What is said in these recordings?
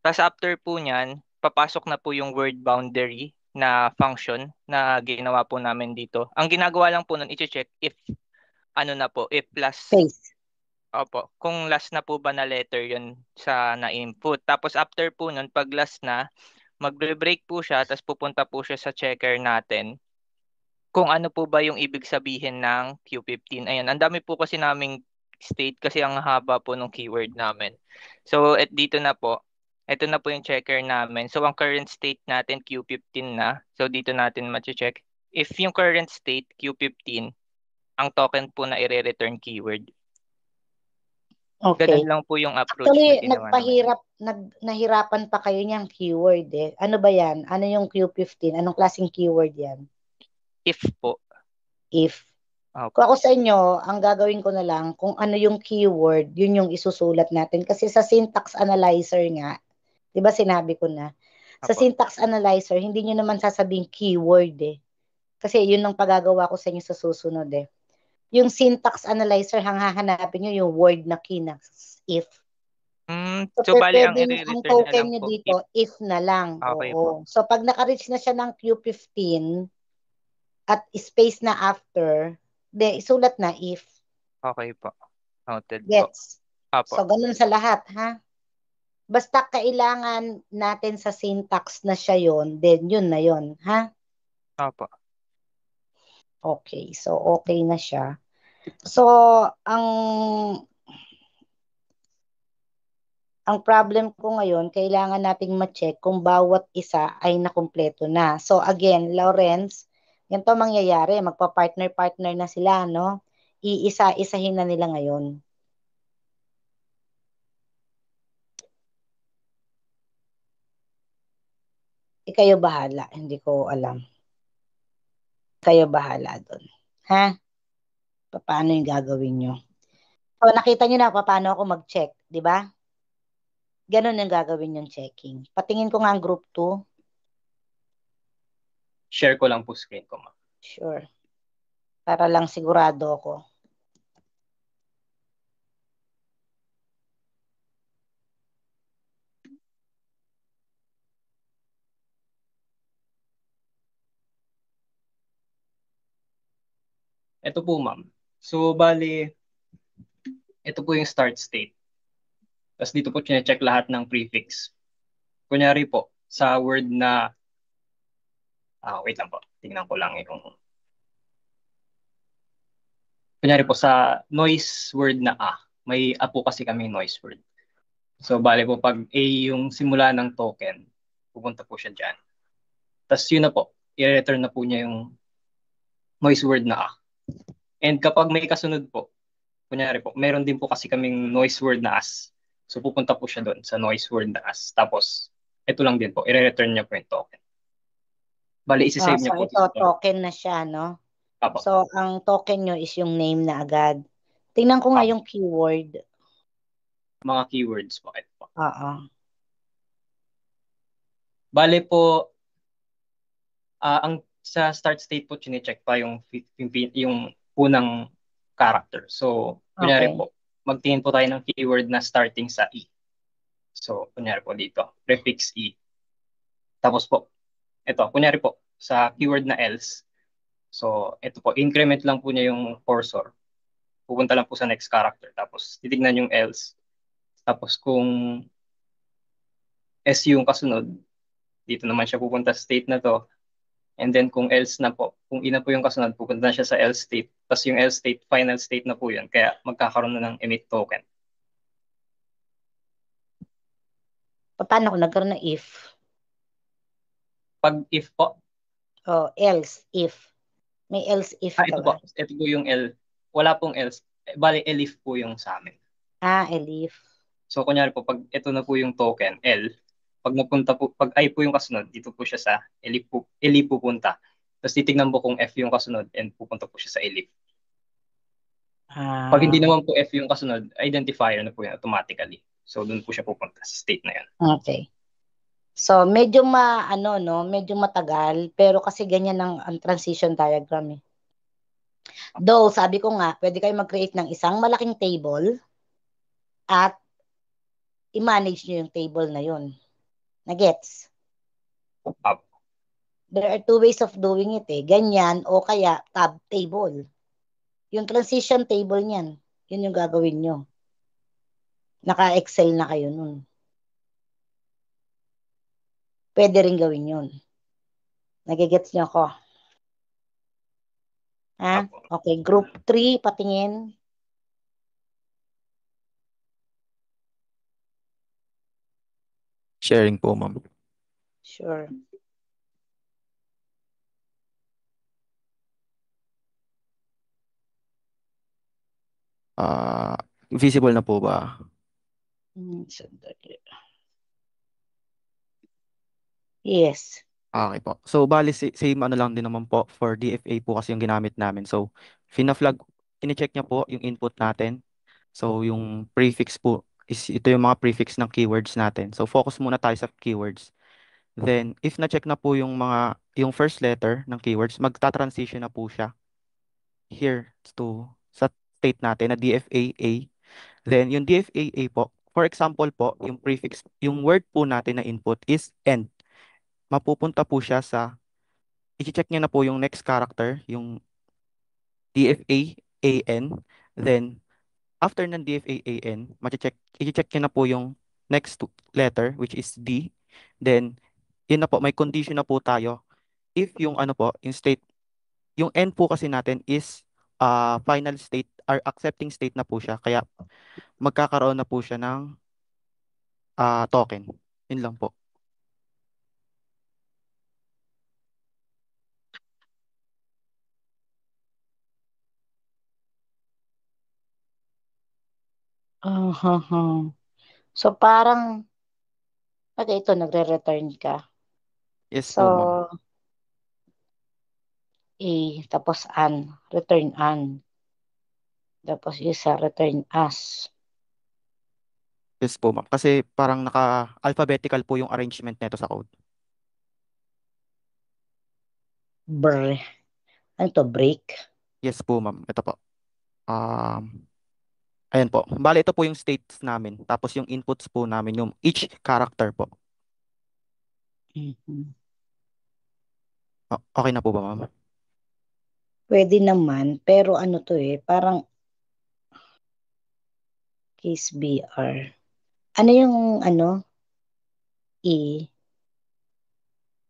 Tapos after po niyan, papasok na po yung word boundary na function na ginawa po namin dito. Ang ginagawa lang po nun, i-check if ano na po, if plus, Space. opo, kung last na po ba na letter yun sa na-input. Tapos after po nun, pag last na, magbe-break po siya, tapos pupunta po siya sa checker natin kung ano po ba yung ibig sabihin ng Q15. Ayan, ang dami po kasi naming state kasi ang haba po ng keyword namin. So, dito na po, ito na po yung checker namin. So, ang current state natin Q15 na. So, dito natin ma-check. If yung current state Q15, ang token po na i-return keyword. Ganun Okay. lang po yung approach na Actually, ginawa namin. nahirapan pa kayo niyang keyword eh. Ano ba yan? Ano yung Q15? Anong klaseng keyword yan? If po. If. Kung Opo. ako sa inyo, ang gagawin ko na lang, kung ano yung keyword, yun yung isusulat natin. Kasi sa syntax analyzer nga, di ba sinabi ko na, sa Opo. syntax analyzer, hindi nyo naman sasabing keyword eh. Kasi yun ang pagagawa ko sa inyo sa susunod eh. Yung syntax analyzer, hahanapin nyo yung word na key na if. So, So, bali, ang ang i-return na token lang nyo po, dito, if. if na lang. Okay po. Oo. So, pag naka-reach na siya ng Q15 at space na after, isulat na if. Okay po. Noted po. Gets. Opo. So, ganun sa lahat, ha? Basta kailangan natin sa syntax na siya yon, then yun na yon, ha? Opo. Okay. So, okay na siya. So, ang ang problem ko ngayon, kailangan nating ma-check kung bawat isa ay nakumpleto na. So again, Lawrence, ganito mangyayari, magpa-partner-partner na sila, no? Iisa-isahin na nila ngayon. Kayo bahala, hindi ko alam. Kayo bahala doon. Ha? Paano yung gagawin nyo? So nakita nyo na paano ako mag-check, di ba? Ganun yung gagawin yung checking. Patingin ko nga ang group 2. Share ko lang po screen ko, ma'am. Sure. Para lang sigurado ako. Ito po, ma'am. So, bali, ito po yung start state. Tapos dito po check lahat ng prefix. Kunyari po, sa word na, wait lang po, tingnan ko lang yung, kunyari po sa noise word na may a po kasi kami noise word. So, bali po, pag A yung simula ng token, pupunta po siya dyan. Tapos yun na po, i-return na po niya yung noise word na And kapag may kasunod po, kunyari po, meron din po kasi kaming noise word na as. So pupunta po siya doon sa noise word na as. Tapos, ito lang din po, i-return niya po yung token. Bali, isi-save So niya po. ito, token na siya, no? Apo. So, ang token nyo is yung name na agad. Tingnan ko nga yung keyword. Mga keywords po. Ito po. Oo. Bali po, ang sa start state po, chine-check pa yung unang character. So, kunyari Okay. po, magtingin po tayo ng keyword na starting sa E. So, kunyari po dito, prefix E. Tapos po, ito, kunyari po, sa keyword na else, so ito po, increment lang po niya yung cursor. Pupunta lang po sa next character. Tapos titignan yung else. Tapos kung S yung kasunod, dito naman siya pupunta sa state na to. And then kung else na po, kung ina po yung kasunod, pupunta na siya sa else state. Tapos yung else state, final state na po yun. Kaya magkakaroon na ng emit token. Paano kung nagkaroon ng if? Pag if po, Else, if. May else if ka ito ba? po. Ito po yung L. Wala pong else. Bali, elif po yung sa amin. Elif. So, kunyari po, pag ito na po yung token, L, pag napunta po, pag I po yung kasunod, dito po siya sa elif pupunta. Tapos titignan po kung F yung kasunod and pupunta po siya sa elif. Pag hindi naman po F yung kasunod, identifier na po yun automatically. So, doon po siya pupunta sa state na yun. Okay. So, medyo medyo matagal, pero kasi ganyan ang transition diagram eh. Though, sabi ko nga, pwede kayo mag-create ng isang malaking table at i-manage nyo yung table na yun. Nagets? Up. There are two ways of doing it eh. Ganyan o kaya tab table. Yung transition table niyan, yun yung gagawin nyo. Naka-Excel na kayo nun. Pwede rin gawin yun. Nagigets nyo ako? Ha? Apo. Okay, group 3, patingin. Sharing po, ma'am. Sure. Visible na po ba? Sandali. Yes. Okay po. So, bali, same ano lang din naman po. For DFA po kasi yung ginamit namin. So, fina-flag, ini-check niya po yung input natin. So, yung prefix po, ito yung mga prefix ng keywords natin. So, focus muna tayo sa keywords. Then, if na-check na po yung first letter ng keywords, magta-transition na po siya here sa state natin na DFAA. Then, yung DFAA po, for example po, yung prefix, yung word po natin na input is end. Mapupunta po siya i-check niya na po yung next character, yung DFAAN. Then, after ng DFAAN, i-check niya na po yung next letter, which is D. Then, yun na po, may condition na po tayo. If yung ano po, yung end po kasi natin is final state or accepting state na po siya. Kaya, magkakaroon na po siya ng token. Yun lang po. So, parang, pag ito, nagre-return ka. Yes So, po, ma'am. tapos return Tapos isa, return as. Yes po, ma'am. Kasi parang naka-alphabetical po yung arrangement nito sa code. Ano to, break? Yes po, ma'am. Ito po. Ayan po. Bali, ito po yung states namin. Tapos yung inputs po namin, yung each character po. Mhm. Okay na po ba, ma'am? Pwede naman, pero ano to parang case BR. Ano yung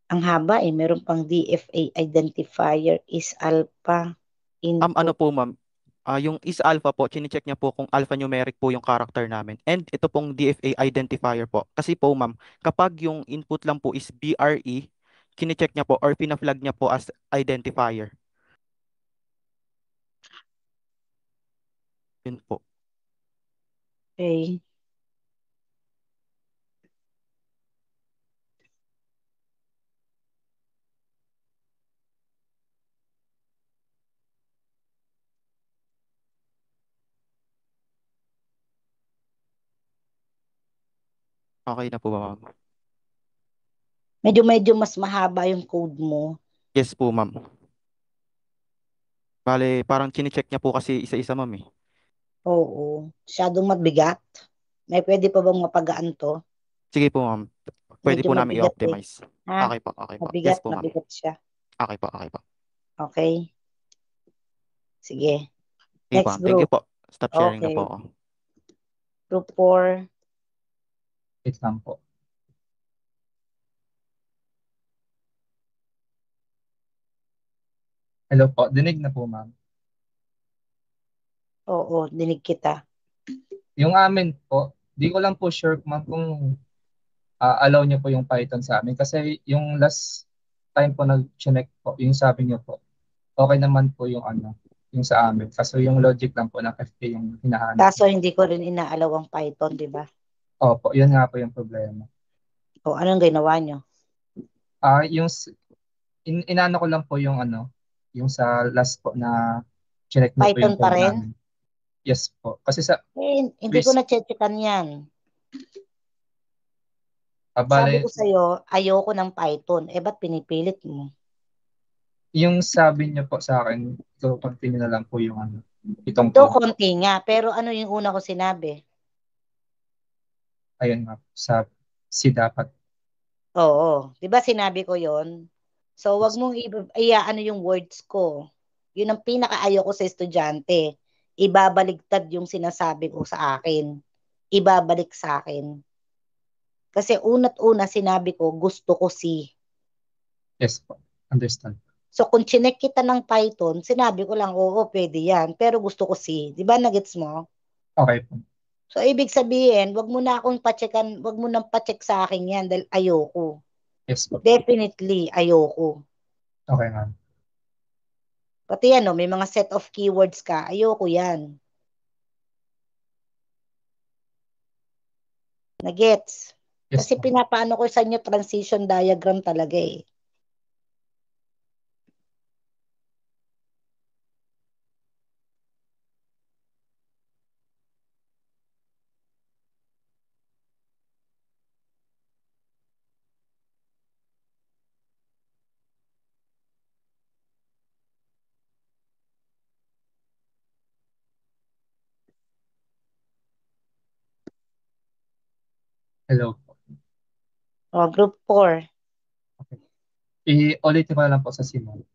ang haba meron pang DFA identifier is alpha Ano input. po, ma'am? Yung is alpha po, chine-check niya po kung alphanumeric po yung character namin. And ito pong DFA identifier po. Kasi po, ma'am, kapag yung input lang po is BRE, chine-check niya po or pina-flag niya po as identifier. Yun po. Okay. Okay na po ba, ma'am? Medyo mas mahaba yung code mo. Yes po, ma'am. Bale, parang chine-check niya po kasi isa-isa, ma'am eh. Oo. Masyadong mabigat. May pwede pa bang mapagaan to? Sige po, ma'am. Pwede Medyo po namin mabigat i-optimize. Ha? Okay po, okay po. Mabigat, Yes po, ma'am. mabigat siya. Okay po, okay po. Okay. Sige. Sige po, Next ma'am. Thank you group. po. Stop sharing na Okay. po ako. Group 4. Wait lang po. Hello po. Dinig na po, ma'am. Oo, dinig kita. Yung amin po, di ko lang po sure, ma'am, kung allow niyo po yung Python sa amin. Kasi yung last time po nag-check po, yung sabi niyo po, okay naman po yung sa amin. Kaso yung logic lang po ng FA yung hinahanap. Kaso hindi ko rin inaalaw ang Python, di ba? Opo, yun nga po yung problema. O, anong ginawa nyo? Inano ko lang po yung sa last po na check niyo po Python yung pa code rin? namin. Yes po. Kasi sa Hindi ko na-checkan yan. Sabi bale, ko sa'yo, ayoko ng Python. Ba't pinipilit mo? yung sabi niyo po sa akin, so continue na lang po yung itong Ito, code. konti nga. Pero ano yung una ko sinabi? Ayun nga, sa C dapat. Oo. Di ba sinabi ko yon? So, wag Yes. mong ano yung words ko. Yun ang pinakaayaw ko sa estudyante. Ibabaligtad yung sinasabi ko sa akin. Ibabalik sa akin. Kasi una't una sinabi ko, gusto ko si. Yes po. Understand. So, kung chinek kita ng Python, sinabi ko lang, oo, pwede yan. Pero gusto ko si. Di ba, nagets mo? Okay po. So, ibig sabihin, wag mo na akong pachekan, wag mo nang pacheck sa akin yan dahil ayoko. Yes po. Definitely, ayoko. Okay, ma'am. Pati yan, no, may mga set of keywords ka. Ayoko yan. Nagets? Yes Kasi po. pinapaano ko sa inyo transition diagram talaga eh. Hello po. O, group 4. Okay. I-ulitin ko na lang po sa simula.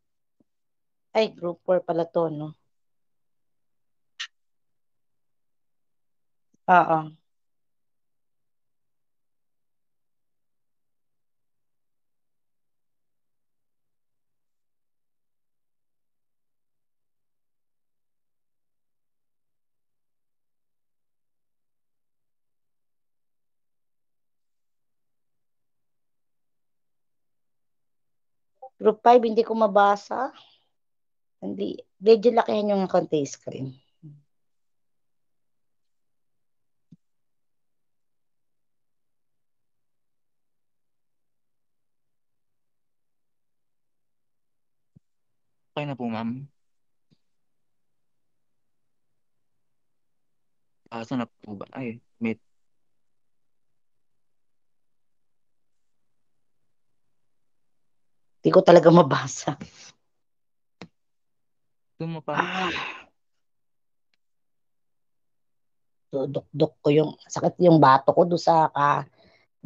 Ay, group 4 pala to, no? Oo. Group 5, hindi ko mabasa. Hindi. Medyo lakihan yung konti screen. Okay na po, ma'am. Asa na po ba? Ay, may Hindi ko talaga mabasa. tumapasok po. Dudok-dok ko yung, sakit yung bato ko doon sa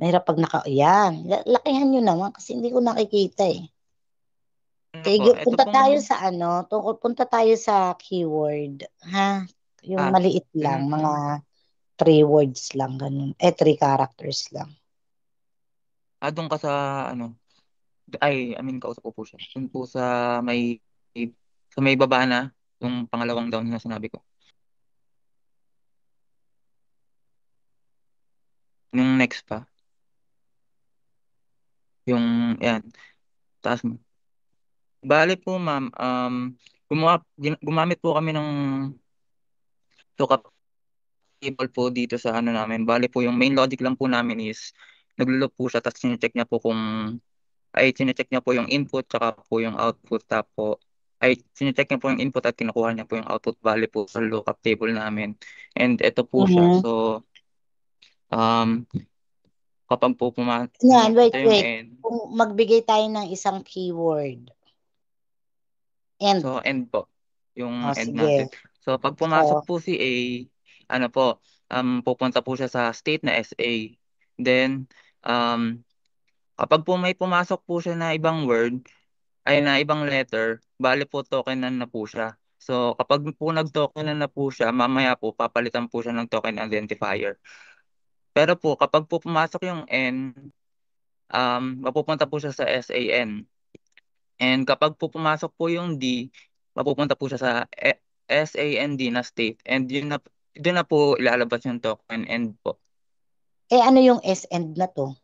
mahirap pag yan. Lakihan nyo naman kasi hindi ko nakikita eh. Ano Okay, po, ito punta pong, tayo sa punta tayo sa keyword, ha? Yung ah, maliit lang, yun, mga 3 words lang, ganun. 3 characters lang. doon ka sa, ano, ay, I mean, kausap ko po siya. Doon po sa may baba na, yung pangalawang down na sinabi ko. Yung next pa, yung, yan, taas mo. Bale po, ma'am, gumamit po kami ng lookup table po dito sa ano namin. Bale po, yung main logic lang po namin is, naglo-loop po siya, tapos sinecheck niya po sinecheck niya po yung input, tsaka po yung output, sinecheck niya po yung input at kinukuha niya po yung output value po sa lookup table namin. And ito po siya. Mhm. So, um, kapag po Yan, wait, ito yung wait. end. Kung magbigay tayo ng isang keyword. So, End. end po. Yung end Sige. natin. So, pag pumasok So, po si A, ano po, pupunta po siya sa state na SA. Then, um, kapag po may pumasok po siya na ibang word, ay na ibang letter, bale po tokenan na po siya. So kapag po nag-tokenan na po siya, mamaya po papalitan po siya ng token identifier. Pero po kapag po pumasok yung N, mapupunta po siya sa SAN. And kapag po pumasok po yung D, mapupunta po siya sa SAND na state. And doon na po ilalabas yung token end po. ano yung S-end na to?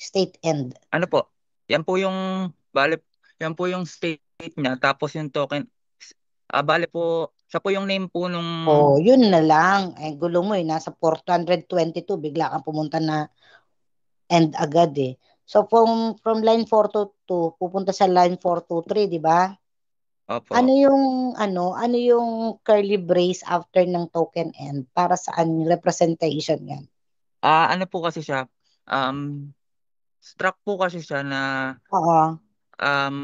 State end. Ano po? Yan po yung bale, yan po yung state niya tapos yung token bale po siya po yung name po nung Oh, yun na lang. Gulo mo eh. Nasa 422, bigla kang pumunta na end agad eh. So, from line 4 to 2, pupunta sa line 4 to 3, di ba? opo. Ano yung curly brace after ng token end? Para saan yung representation yan? Ano po kasi siya um struct po kasi siya na Oo. um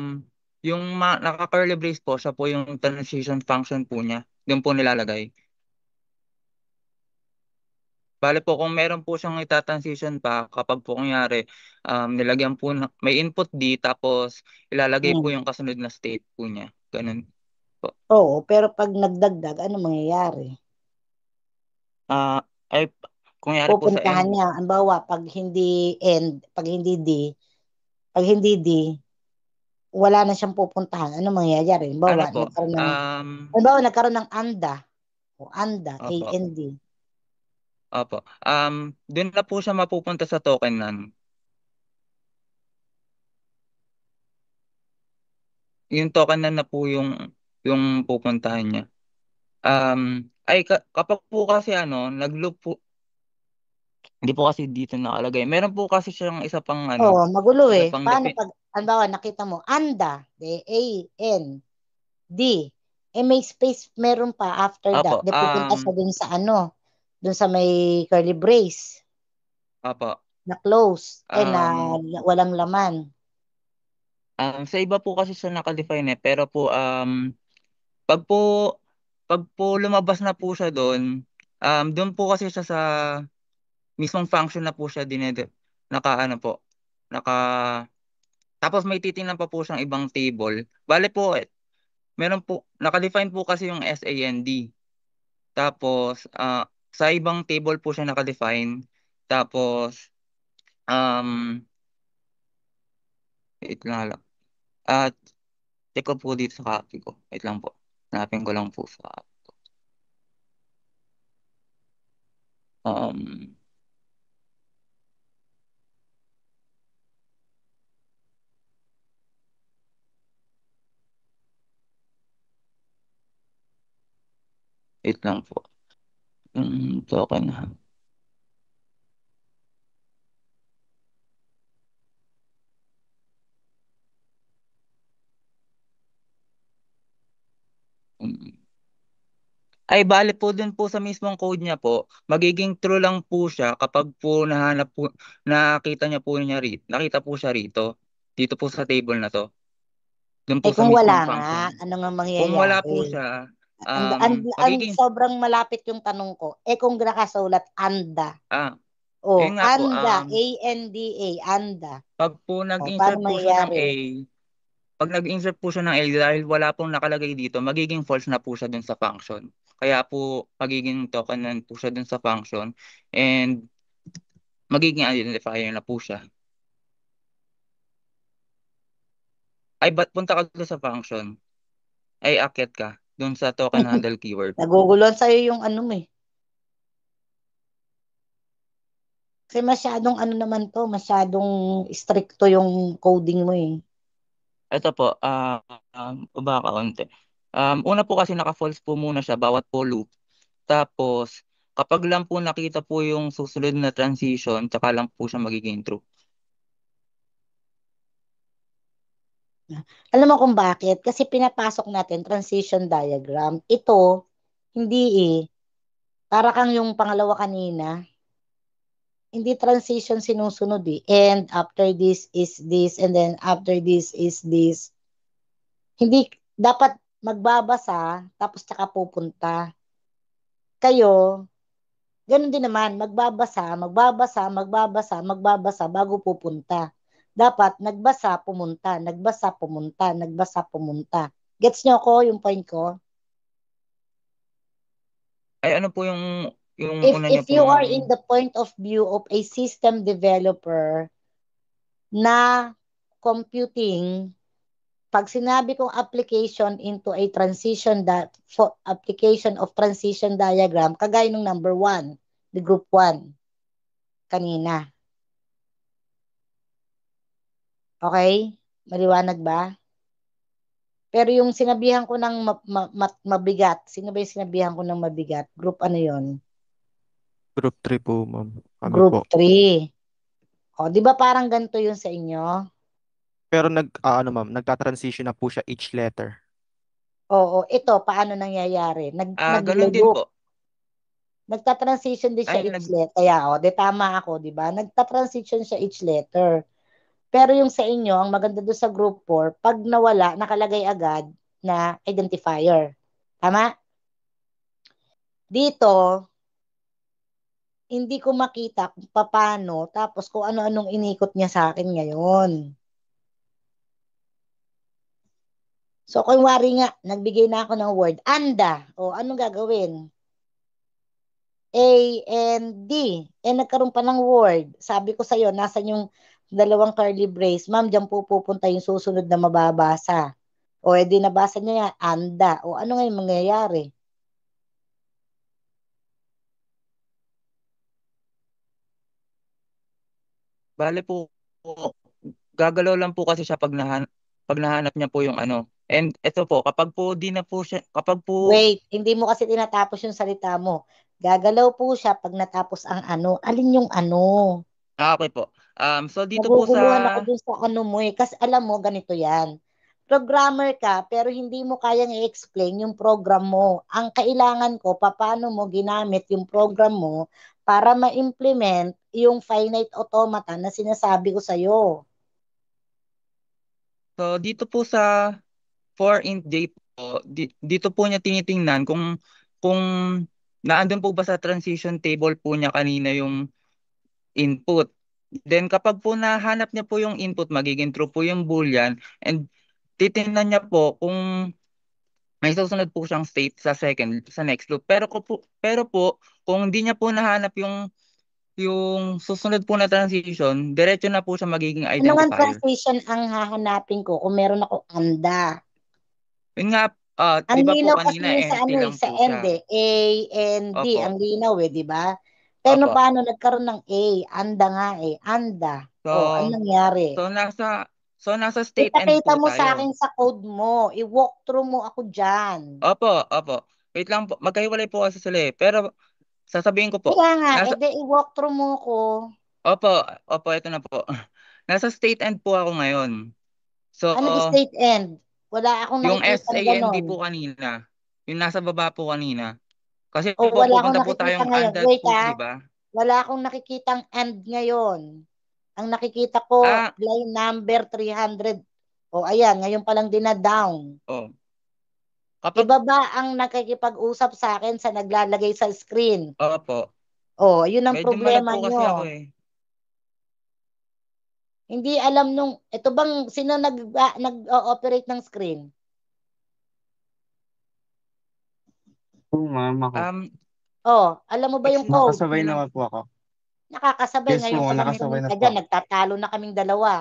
yung naka-curly brace po siya po yung transition function po niya. Doon po nilalagay. Bale po, kung meron po siyang itatransition pa, kapag po kunyari, nilagyan po, may input D, tapos ilalagay po Hmm. yung kasunod na state po niya. Ganun po. Oo, pero pag nagdagdag, ano mangyayari? Ay, kunyari po sa Pupuntahan end, niya. Ang bawa, pag hindi end, pag hindi D, wala na siyang pupuntahan. Ano mangyayari? ano po, Halimbawa, nagkaroon ng ANDA. O ANDA, opo, AND. opo. Doon na po siya mapupunta sa token nun. Yung token na po yung pupuntahan niya. Kapag po kasi nag-loop po, hindi po kasi dito nakalagay. Meron po kasi siyang isa pang Oo, magulo isa eh. pang Paano pag, halimbawa, nakita mo, ANDA, AND, may space meron pa after that. Opo, Di pupunta siya dun sa dun sa may curly brace opo. na close, Um, na walang laman. sa iba po kasi siya nakadefine pero po pag po pag po lumabas na po siya doon, doon po kasi siya sa mismong function na po siya naka ano po, naka tapos may titingnan pa po siyang ibang table. Bale po, meron po naka-define po kasi yung SAND. Tapos sa ibang table po siya naka-define. Tapos um wait lang lang. At check ko po dito sa copy ko. Wait lang po. Hanapin ko lang po sa um wait lang po. Token na. Mm. Ay, bale po dun po sa mismong code niya po, magiging true lang po siya kapag po nakita po siya rito. Dito po sa table na to. Dun po sa Kung wala mismong nga, function. ano nga Kung wala po mangyayari? siya, magiging, Sobrang malapit yung tanong ko. Kung nakasulat ANDA. yun nga po, ANDA, ANDA, ANDA. pag po Paano nag-insert po siya ng mangyayari? pag nag-insert po siya ng A, dahil wala pong nakalagay dito, magiging false na po siya dun sa function. Kaya po, magiging token na po siya dun sa function, and magiging identifier na po siya. Ay, ba't punta ka doon sa function? Ay, akyat ka doon sa token handle keyword. Naguguluhan sa'yo yung eh. Kasi masyadong naman to, masyadong stricto yung coding mo eh. Ito po, baba kaunti. Una po kasi naka-false po muna siya bawat po loop. Tapos, kapag lang po nakita po yung susunod na transition, tsaka lang po siya magiging true. Alam mo kung bakit? Kasi pinapasok natin transition diagram. Ito, hindi eh. Para kang yung pangalawa kanina, hindi transition sinusunod eh. And after this is this, and then after this is this. Hindi, dapat magbabasa, tapos tsaka pupunta. Kayo, ganun din naman, magbabasa, bago pupunta. Dapat, nagbasa, pumunta, nagbasa, pumunta, nagbasa, pumunta. Gets nyo ko yung point ko? Ay, ano po yung una niyo If you pong, are in the point of view of a system developer na computing, pag sinabi kong application into a application of transition diagram, kagaya ng number 1, the group 1, kanina. Okay? Maliwanag ba? Pero yung sinabihan ko ng mabigat, sino ba yung sinabihan ko ng mabigat? Group ano yon? Group 3 po, ma'am. Kami Group po. 3. O, di ba parang ganito yun sa inyo? Pero ma'am, nagka-transition na po siya each letter. Oo, ito, paano nangyayari? ganun din Nag-loop. po. Nagta-transition din siya Ay, each letter. Kaya, tama ako, di ba? Nagta-transition siya each letter. Pero yung sa inyo, ang maganda doon sa group 4, pag nawala, nakalagay agad na identifier. Tama? Dito, hindi ko makita kung paano, tapos kung ano-anong inikot niya sa akin ngayon. So, kung wari nga, nagbigay na ako ng word, anda. O, anong gagawin? A and D. Nagkaroon pa ng word. Sabi ko sa'yo, nasan yung dalawang curly brace? Ma'am, diyan po pupunta yung susunod na mababasa. O, edi nabasa niya yan, anda. O, ano nga yung mangyayari? Bale po, gagalaw lang po kasi siya pag nahanap niya po yung ano. And ito po, kapag po di na po siya, kapag po, Wait, hindi mo kasi tinatapos yung salita mo. Gagalaw po siya pag natapos ang ano. Alin yung ano? okay po. So dito po Naguguluhan ako sa, dun sa ano mo eh. Kasi alam mo, ganito yan. Programmer ka, pero hindi mo kayang i-explain yung program mo. Ang kailangan ko, paano mo ginamit yung program mo para ma-implement yung finite automata na sinasabi ko sa'yo. so dito po sa for int j po, dito po niya tinitingnan kung naandun po ba sa transition table po niya kanina yung input. Then kapag po nahanap niya po yung input, magiging true po yung boolean, and titingnan niya po kung may susunod po siyang state sa next loop. Pero po kung hindi niya po nahanap yung susunod po na transition, diretso na po siya magiging Ano nga identifier. transition ang hahanapin ko kung meron ako anda? Yun nga, Ang di ba po linaw kasi kanina yun sa empty ano eh, lang sa po end siya. eh. A and D, Opo, ang linaw eh, di ba? Pero opo. paano nagkaroon ng A? Anda nga eh, anda. Oh, ano So, nangyari? so nasa so nasa state end Ipakita po mo sa tayo. akin sa code mo. I-walk through mo ako dyan. Opo, opo. Wait lang po, magkahiwalay po kasi sila eh. Pero sasabihin ko po, Kaya nga, nasa edi i-walk through mo ko. opo, opo, ito na po. Nasa state end po ako ngayon. So, Anong state end? Wala akong yung nakikita ng SAND ganon. po kanina, yung nasa baba po kanina. Kasi O po wala akong pupunta po nakikita tayong ngayon. andad Wait po, ah, di ba? wala akong nakikitang end ngayon. Ang nakikita ko, Ah, line number 300. O ayan, ngayon pa lang dina-down. oh. Kapag Iba ba ang nakikipag-usap sa akin sa naglalagay sa screen? opo, Oh, yun ang medyo malag problema po kasi nyo. ako eh. Hindi alam nung, ito bang, sino nag-ooperate ng screen? Oo, ma'am ako. Oh, alam mo ba yung Excuse code? Nakasabay me lang. naman po ako. Nakakasabay, Yes po, ngayon pa lang nakasabay naman na ka po dyan, ako. nagtatalo na kaming dalawa.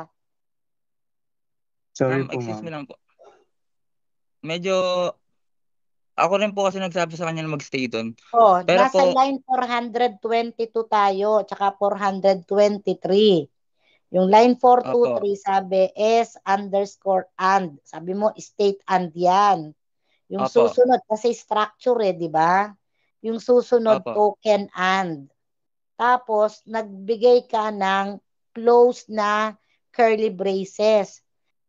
Sorry Ma'am, po, excuse ma'am. me lang po. Medyo, ako rin po kasi nagsabi sa kanya na magstay doon. Oh, Pero nasa po, line 422 tayo, tsaka 423. Yung line opo, 423 sabi S underscore and. Sabi mo state and yan. Yung opo, susunod, kasi structure eh, di ba? Yung susunod, opo, token and. Tapos, nagbigay ka ng close na curly braces.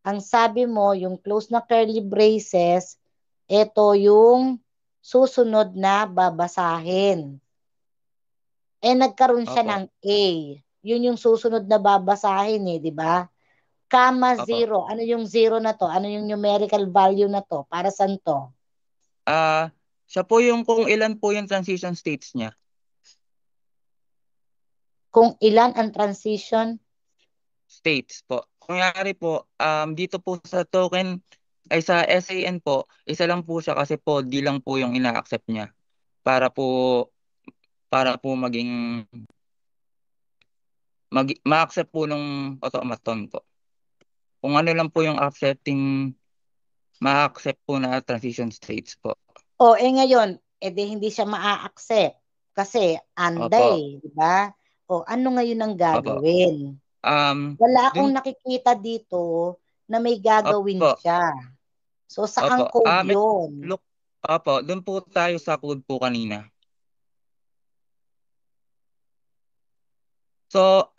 Ang sabi mo, yung close na curly braces, ito yung susunod na babasahin. Nagkaroon siya opo, ng A. Yun yung susunod na babasahin eh, di ba? Comma opo. zero. Ano yung zero na to? Ano yung numerical value na to? Para saan to? Siya po yung kung ilan po yung transition states niya. Kung ilan ang transition? States po. Kunyari po, dito po sa token, ay sa SAN po, isa lang po siya kasi po, di lang po yung ina-accept niya. Para po, para po ma-accept po nung automaton po. Kung ano lang po yung ma-accept po na transition states po. O, ngayon, di hindi siya maa-accept. Kasi, Opo, anday, di ba? O, ano ngayon ang opo. gagawin? Um, Wala akong dun, nakikita dito na may gagawin opo, siya. So, opo. saang code yun? Look, opo, dun po tayo sa code po kanina. So,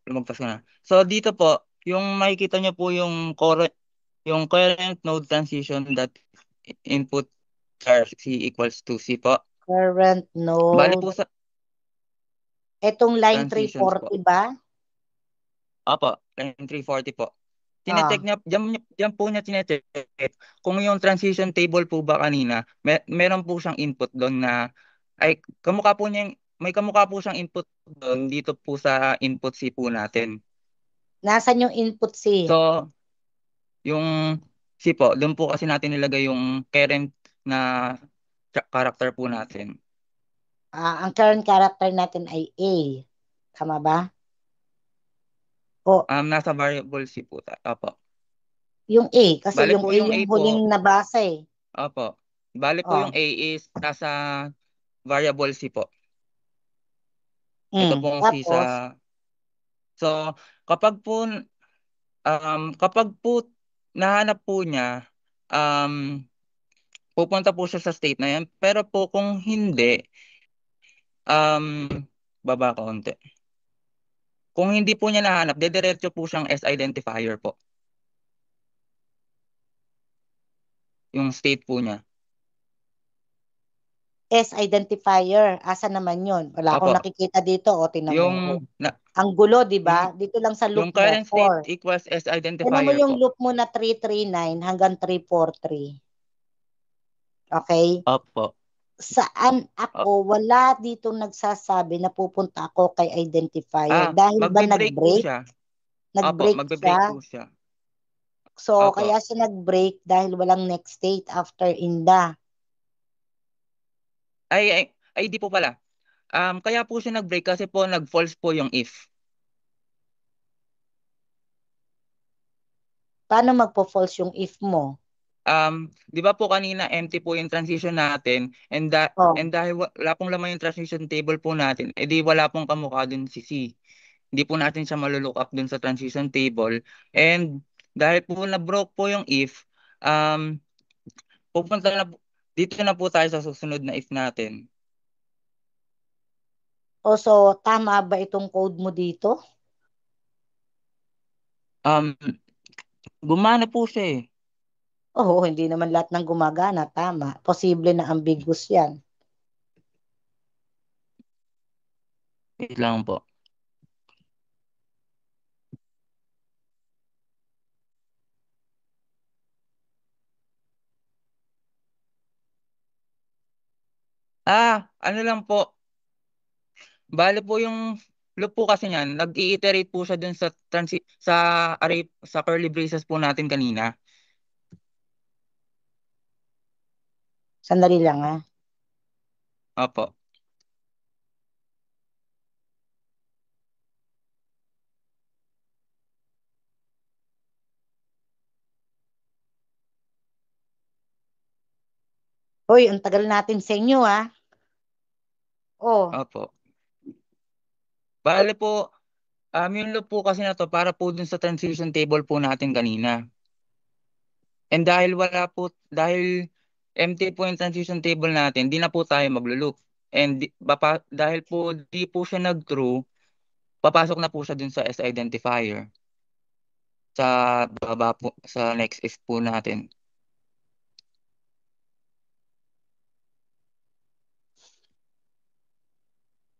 lumagpas ka na. So, dito po, yung makikita nyo po yung current node transition that input char C equals to C po. Current Bali node. po sa Etong line transitions po. 340 ba? Opo, line 340 po. Ah. Tinecheck niya, diyan po niya tinecheck kung yung transition table po ba kanina, meron po siyang input doon na, ay, kamukha po niya may kamukha po siyang input doon dito po sa input C po natin. Nasaan yung input C? So, yung C po, doon po kasi natin nilagay yung current na character po natin. Ang current character natin ay A. Tama ba? O, Nasa variable C po. Opo. yung A. Kasi Bale yung po A yung A yung po, huling nabasa eh. opo. Bale po yung A is nasa variable C po. Ito pong C Tapos, sa... So, kapag po nahanap po niya, pupunta po siya sa state na yan. Pero po kung hindi, baba konti. Kung hindi po niya nahanap, dediretso po siyang S identifier po. Yung state po niya. S identifier. Asa naman yun? Wala akong Opo. nakikita dito. O, tinan mo. Yung, Ang gulo, di ba? Dito lang sa loop yung current mo, 4. state equals S Tinan mo identifier yung po. loop mo na 339 hanggang 343. Okay? Opo. Saan ako, wala dito nagsasabi na pupunta ako kay identifier. Dahil ba magbe-break po nag-break? siya. Nag-break magbe-break siya. po siya. So, Opo. kaya siya nag-break dahil walang next state after inda. Ay, di po pala. Kaya po siya nag-break kasi po nag-false po yung if. Paano magpo-false yung if mo? Di ba po kanina empty po yung transition natin and dahil wala pong laman yung transition table po natin, edi wala pong kamukha dun si C. Hindi po natin siya malulook up dun sa transition table. And dahil po na-broke po yung if, pupunta na dito na po tayo sa susunod na if natin. So, tama ba itong code mo dito? Gumana po siya eh. Oo, hindi naman lahat ng gumagana. Tama. Posible na ambiguous yan. Wait lang po. Ano lang po. Bale po yung loop po kasi niyan, nag-i-iterate po siya dun sa array sa curly braces po natin kanina. Sandali lang ha. Opo. Hoy, ang tagal natin sa inyo ha. Opo. Bale po, yung loop po kasi na to para po dun sa transition table po natin kanina. And dahil empty po yung transition table natin, di na po tayo maglo-loop. And dahil po di po siya nag-true, papasok na po siya dun sa S identifier. Sa baba po, sa next if po natin.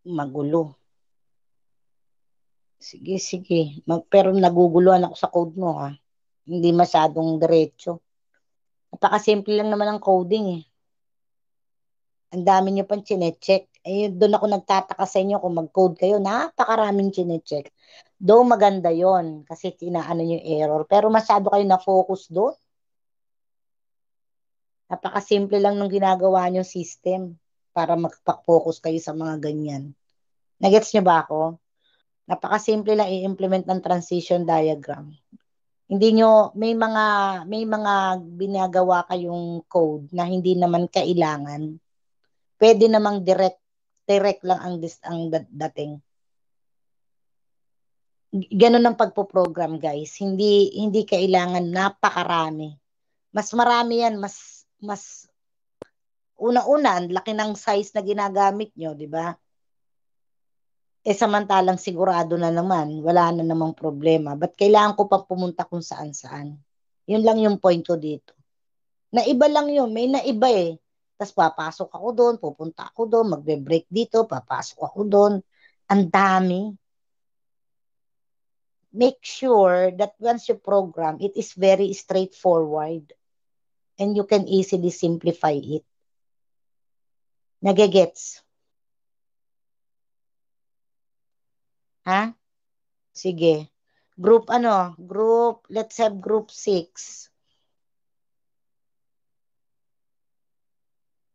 Magulo. Sige. Pero naguguluhan ako sa code mo ha. Hindi masyadong diretso. Napakasimple lang naman ang coding eh. Ang dami niyo pang chinecheck. Doon ako nagtataka sa inyo kung mag-code kayo. Napakaraming chinecheck. Though maganda yon kasi tinaano niyo yung error. Pero masyado kayo na-focus doon. Napakasimple lang nung ginagawa niyo system para magpa-focus kayo sa mga ganyan. Nagets niyo ba ako? Napakasimple lang i-implement ng transition diagram. Hindi nyo, may mga binagawa kayong code na hindi naman kailangan. Pwede namang direct lang ang dating. Ganun ang pagpo-program, guys. Hindi kailangan napakarami. Mas marami yan, mas una-una, ang laki ng size na ginagamit nyo, di ba? Samantalang sigurado na naman, wala na namang problema. Ba't kailangan ko pa pumunta kung saan-saan? Yun lang yung point ko dito. Naiba lang yun. May naiba eh. Tapos papasok ako doon, pupunta ako doon, magbe-break dito, papasok ako doon. Ang dami. Make sure that once you program, it is very straightforward. And you can easily simplify it. Nagegets? Ha? Sige. Group ano? Group, let's have group 6.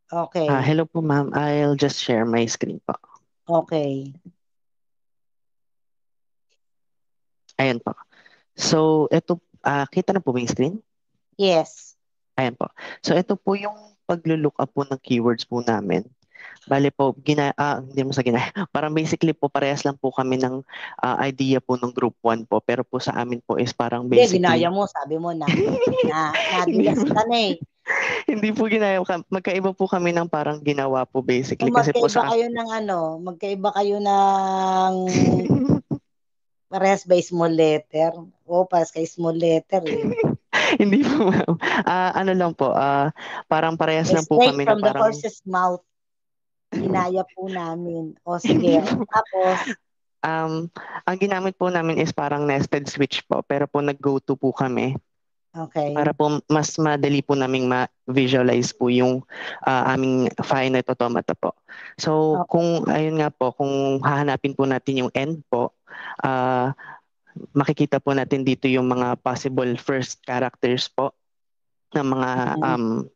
Okay. Hello po ma'am, I'll just share my screen po. Okay. Ayan po. So, ito, kita na po ba yung screen? Yes. Ayan po. So, ito po yung paglo-look up po ng keywords po namin. Bale po, hindi mo sa parang basically po, parehas lang po kami ng idea po ng group 1 po. Pero po sa amin po is parang Hindi, basically... ginaya mo. Sabi mo na nadulas ka na eh. Hindi po ginaya. Magkaiba po kami ng parang ginawa po basically. Kung Kasi po magkaiba sa... kayo ng magkaiba kayo ng parehas ba small letter? Parehas kayo small letter eh. Hindi po ma'am. Ano lang po, parang parehas lang po Straight kami na from the parang... horse's mouth. Ginaya po namin. O sige, tapos... ang ginamit po namin is parang nested switch po. Pero po nag-go-to po kami. Okay. Para po mas madali po naming ma-visualize po yung aming finite automata po. So kung ayun nga po, kung hahanapin po natin yung end po, makikita po natin dito yung mga possible first characters po ng mga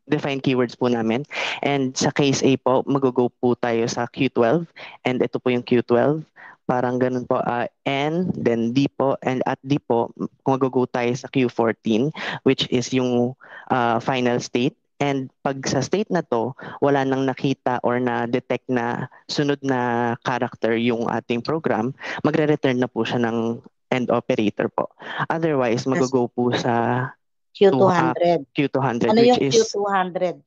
defined keywords po namin. And sa case A po, mag-go po tayo sa Q12 and ito po yung Q12. Parang ganun po, N, then D po, and at D po, mag-go tayo sa Q14, which is yung final state. And pag sa state na to, wala nang nakita or na-detect na sunod na character yung ating program, magre-return na po siya ng end operator po. Otherwise, mag-go po sa Q200. Q200, ano which yung is Q200?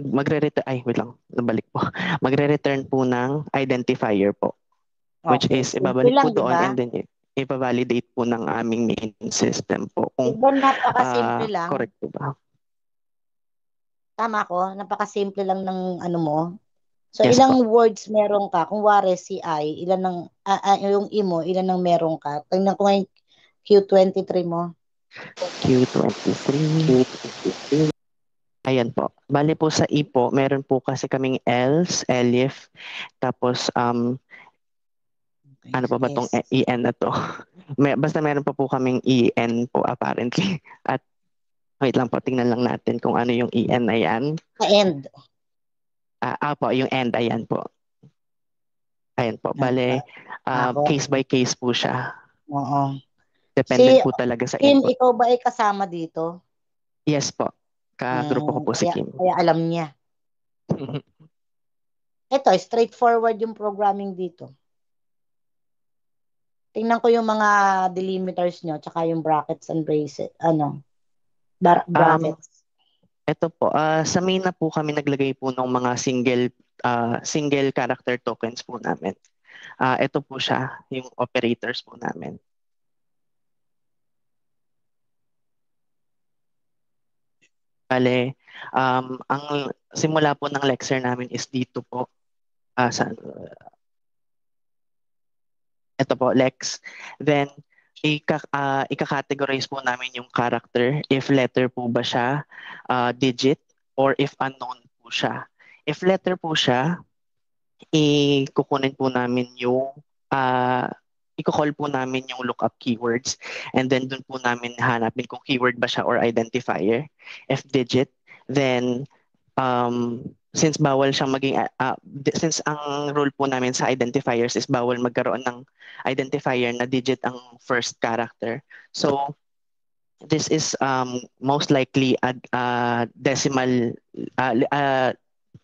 magre-return, wait lang, nabalik po. Magre-return po ng identifier po. Which Okay. is ibabalik po doon and then ipa-validate po ng aming main system po. Kung diba napaka-simple lang? Correct po ba? Tama ko? Napaka-simple lang ng ano mo? So, Yes ilang words meron ka? Kung wari si I, ilan ng, yung I mo, ilan ng meron ka? Tingnan ko ngayon Q23 mo. Q23. Ayan po. Bali po sa E po, meron po kasi kaming else, elif, tapos ano pa ba tong EN na to? Basta meron pa po kaming EN po apparently. At wait lang po, tingnan lang natin kung ano yung EN na yan. Sa end. Po, yung end, ayan po. Ayan po. Bale, case by case po siya. Oo. Dependent po talaga sa Kim, input. ikaw ba ay kasama dito? Yes po. Ka-grupo ko po si Kim. Kaya alam niya. Ito, straightforward yung programming dito. Tingnan ko yung mga delimiters nyo, tsaka yung brackets and braces. Brackets. Ito po, sa main na po kami naglagay po ng mga single character tokens po namin. Ito po siya, yung operators po namin. Bale, ang simula po ng lecture namin is dito po. Ito po, Lex. Then, ika-categorize po namin yung character if letter po ba siya, digit, or if unknown po siya. If letter po siya, ikukunin po namin yung i-call po namin yung lookup keywords and then dun po namin hanapin kung keyword ba siya or identifier. If digit, then since bawal siyang maging since ang rule po namin sa identifiers is bawal magkaroon ng identifier na digit ang first character. So this is most likely a decimal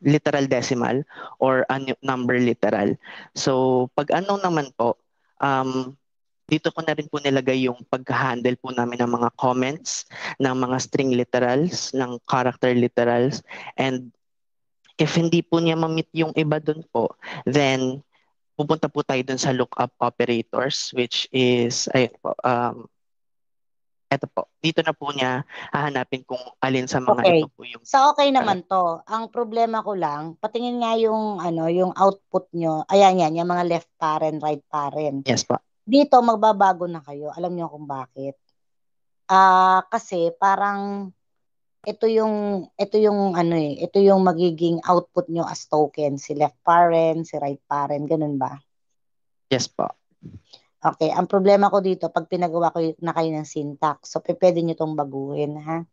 literal decimal or a number literal. So pag unknown naman po, dito ko na rin po nilagay yung pag-handle po namin ng mga comments, ng mga string literals, ng character literals, and if hindi po niya ma-meet yung iba dun po, then pupunta po tayo dun sa lookup operators, which is, ayun po, eto po, dito na po niya hahanapin kung alin sa mga ito po yung... So, okay naman to. Ang problema ko lang, patingin nga yung, yung output nyo. Ayan yan, yung mga left parent, right parent. Yes po. Dito, magbabago na kayo. Alam nyo kung bakit. Kasi parang ito yung ito yung magiging output nyo as token, si left parent, si right parent, ganun ba? Yes po. Okay, ang problema ko dito, pag pinagawa ko na kayo ng syntax, so pwede nyo itong baguhin, ha?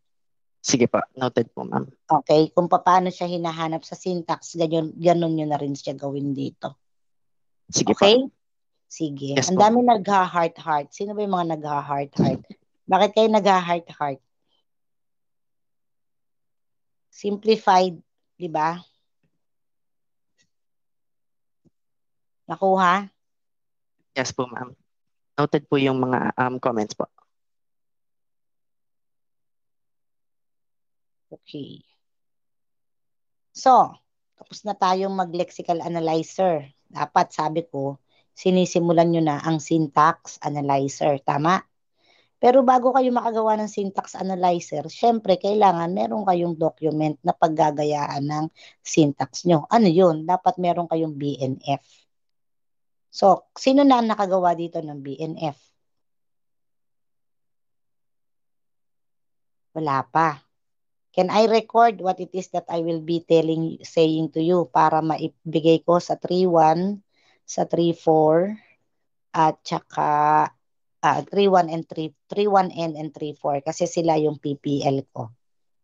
Sige po. Noted po, ma'am. Okay, kung paano siya hinahanap sa syntax, ganun nyo na rin siya gawin dito. Sige po. Okay? Sige. Yes Ang po. dami nagha-heart-heart. Sino ba yung mga nagha-heart-heart? Bakit kayo nagha-heart-heart? Simplified, di ba? Nakuha? Yes po, ma'am. Noted po yung mga comments po. Okay. So, tapos na tayong mag-lexical analyzer. Dapat, sabi ko, sinisimulan nyo na ang syntax analyzer. Tama? Pero bago kayo makagawa ng syntax analyzer, syempre, kailangan meron kayong document na paggagayaan ng syntax nyo. Ano yun? Dapat meron kayong BNF. So, sino na ang nakagawa dito ng BNF? Wala pa. Can I record what it is that I will be saying to you para maibigay ko sa 3.1, sa 3.4, at saka 3.1 and 3.1N and 3.4 kasi sila yung PPL ko.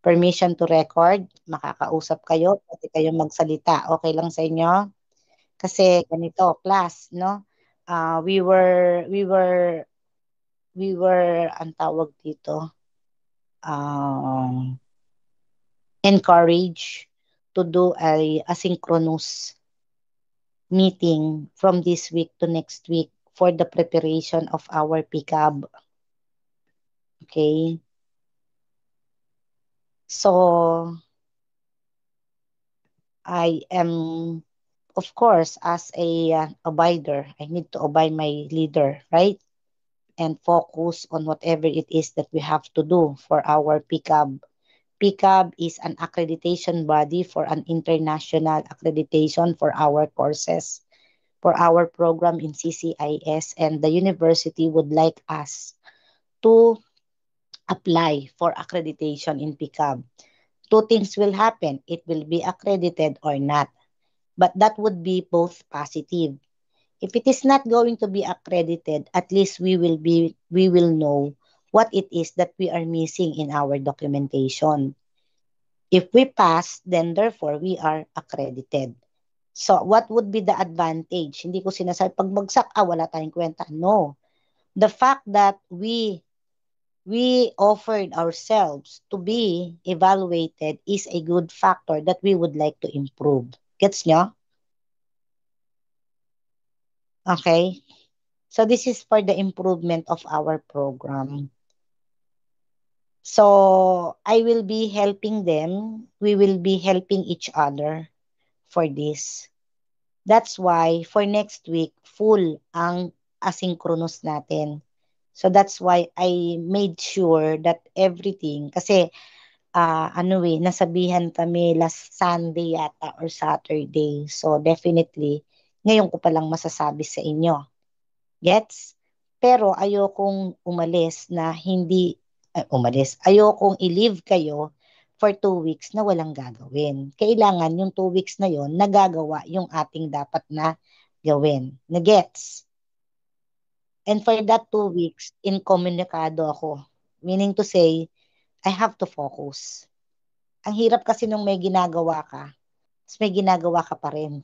Permission to record, makakausap kayo, pwede kayong magsalita. Okay lang sa inyo? Kasi ganito, class, no? We were, ang tawag dito, encouraged to do a asynchronous meeting from this week to next week for the preparation of our PCAB. Okay? So, I am, of course, as a abider, I need to obey my leader, right? And focus on whatever it is that we have to do for our PCAB. PCAB is an accreditation body for an international accreditation for our courses, for our program in CCIS, and the university would like us to apply for accreditation in PCAB. Two things will happen. It will be accredited or not. But that would be both positive. If it is not going to be accredited, at least we will know what it is that we are missing in our documentation. If we pass, then therefore we are accredited. So what would be the advantage? Hindi ko sinasabi pag bagsak, wala tayong kwenta. No. The fact that we offered ourselves to be evaluated is a good factor that we would like to improve. Gets nyo? Okay? So this is for the improvement of our program. So I will be helping them. We will be helping each other for this. That's why for next week, full ang asynchronous natin. So that's why I made sure that everything, kasi nasabihan kami last Sunday yata or Saturday. So definitely, ngayon ko palang masasabi sa inyo. Gets? Pero ayokong umalis na hindi, ayokong i-leave kayo for 2 weeks na walang gagawin. Kailangan yung 2 weeks na yon nagagawa yung ating dapat na gawin. Na-gets? And for that 2 weeks, inkomunikado ako. Meaning to say, I have to focus. Ang hirap kasi nung may ginagawa ka, tapos may ginagawa ka pa rin.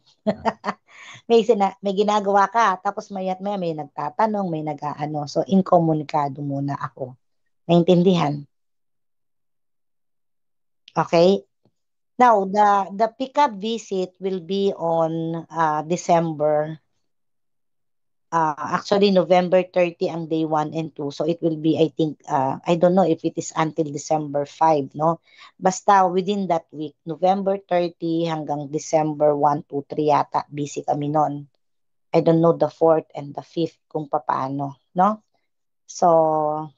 may ginagawa ka, tapos maya't maya may nagtatanong, may nag-aano. So, inkomunikado muna ako. Naintindihan? Okay? Now, the pickup visit will be on December. Actually, November 30 ang day 1 and 2. So, it will be, I think, I don't know if it is until December 5, no? Basta within that week, November 30 hanggang December 1, 2, 3 yata, busy kami nun. I don't know the 4th and the 5th kung paano, no? So,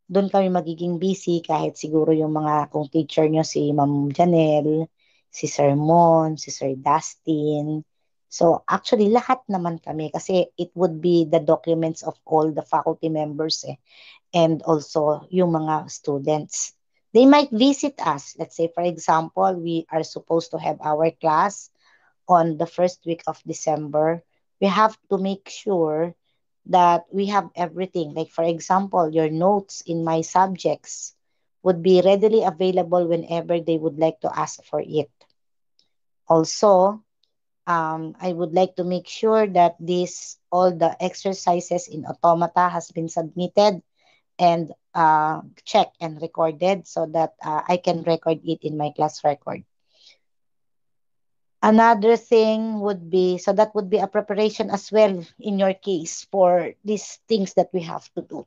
doon kami magiging busy kahit siguro yung mga, kung teacher nyo si Ma'am Janelle, si Sir Mon, si Sir Dustin. So, actually, lahat naman kami kasi it would be the documents of all the faculty members and also yung mga students. They might visit us. Let's say, for example, we are supposed to have our class on the first week of December. we have to make sure that we have everything. Like for example, your notes in my subjects would be readily available whenever they would like to ask for it. Also, I would like to make sure that all the exercises in Automata has been submitted and checked and recorded so that I can record it in my class record. Another thing would be, so that would be a preparation as well in your case for these things that we have to do.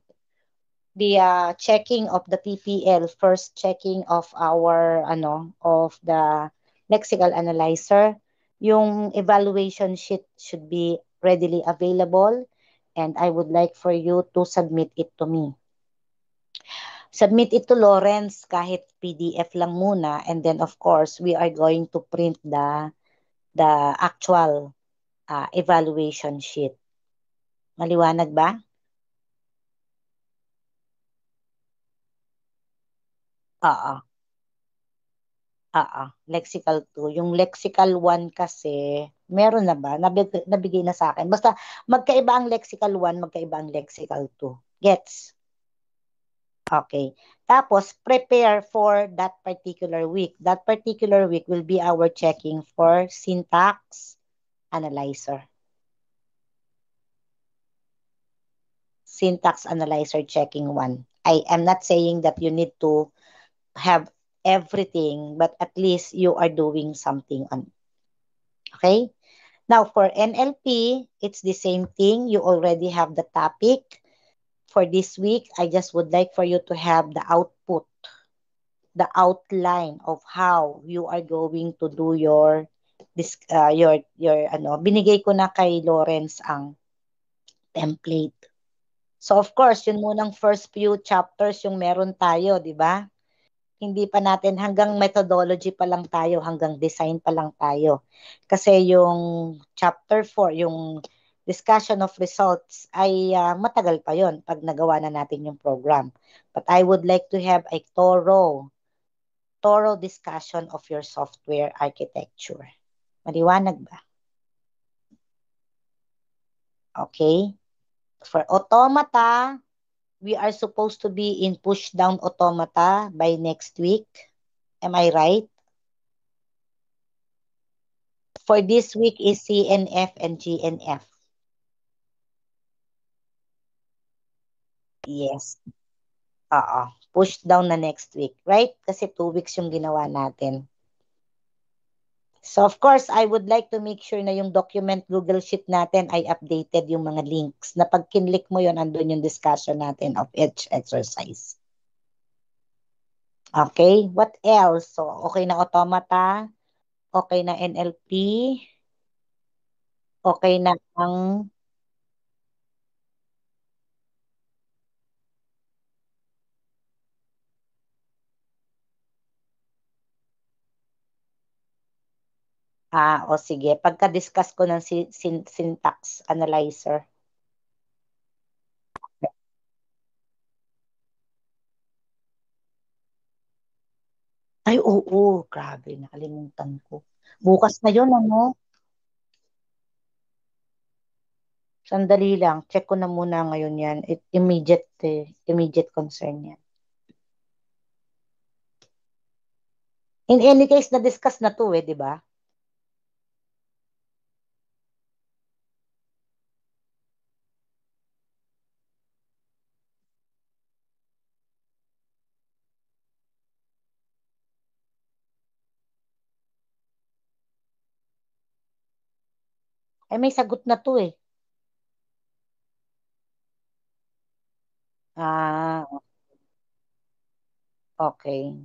The checking of the TPL, first checking of of the lexical analyzer. Yung evaluation sheet should be readily available and I would like for you to submit it to me. Submit it to Lawrence kahit PDF lang muna and then of course we are going to print the actual evaluation sheet. Maliwanag ba? Oo. Oo, lexical 2. Yung lexical 1 kasi, meron na ba? Nabigay na sa akin. Basta magkaiba ang lexical 1, magkaiba ang lexical 2. Gets? Okay. Tapos, prepare for that particular week. That particular week will be our checking for syntax analyzer. Syntax analyzer checking 1. I am not saying that you need to have everything, but at least you are doing something on it. Okay? Now, for NLP, it's the same thing. You already have the topic. For this week, I just would like for you to have the output, the outline of how you are going to do binigay ko na kay Lawrence ang template. So, of course, yun munang first few chapters yung meron tayo, di ba? Hindi pa natin, hanggang methodology pa lang tayo, hanggang design pa lang tayo. Kasi yung chapter 4, yung discussion of results, ay matagal pa yon pag nagawa na natin yung program. But I would like to have a thorough discussion of your software architecture. Maliwanag ba? Okay. For Automata, we are supposed to be in push-down Automata by next week. Am I right? For this week is CNF and GNF. Yes. Oo. Push down na next week, right? Kasi 2 weeks yung ginawa natin. So of course, I would like to make sure na yung document Google Sheet natin ay updated yung mga links. Na pag kinlik mo yun, andun yung discussion natin of each exercise. Okay, what else? So, okay na Automata, okay na NLP, okay na ang o sige, pagka-discuss ko ng syntax analyzer. Ay, oo, grabe, nakalimutan ko. Bukas na yun, ano? Sandali lang, check ko na muna ngayon yan. Immediate concern yan. In any case, na-discuss na to di ba? Ay, may sagot na to Ah, okay.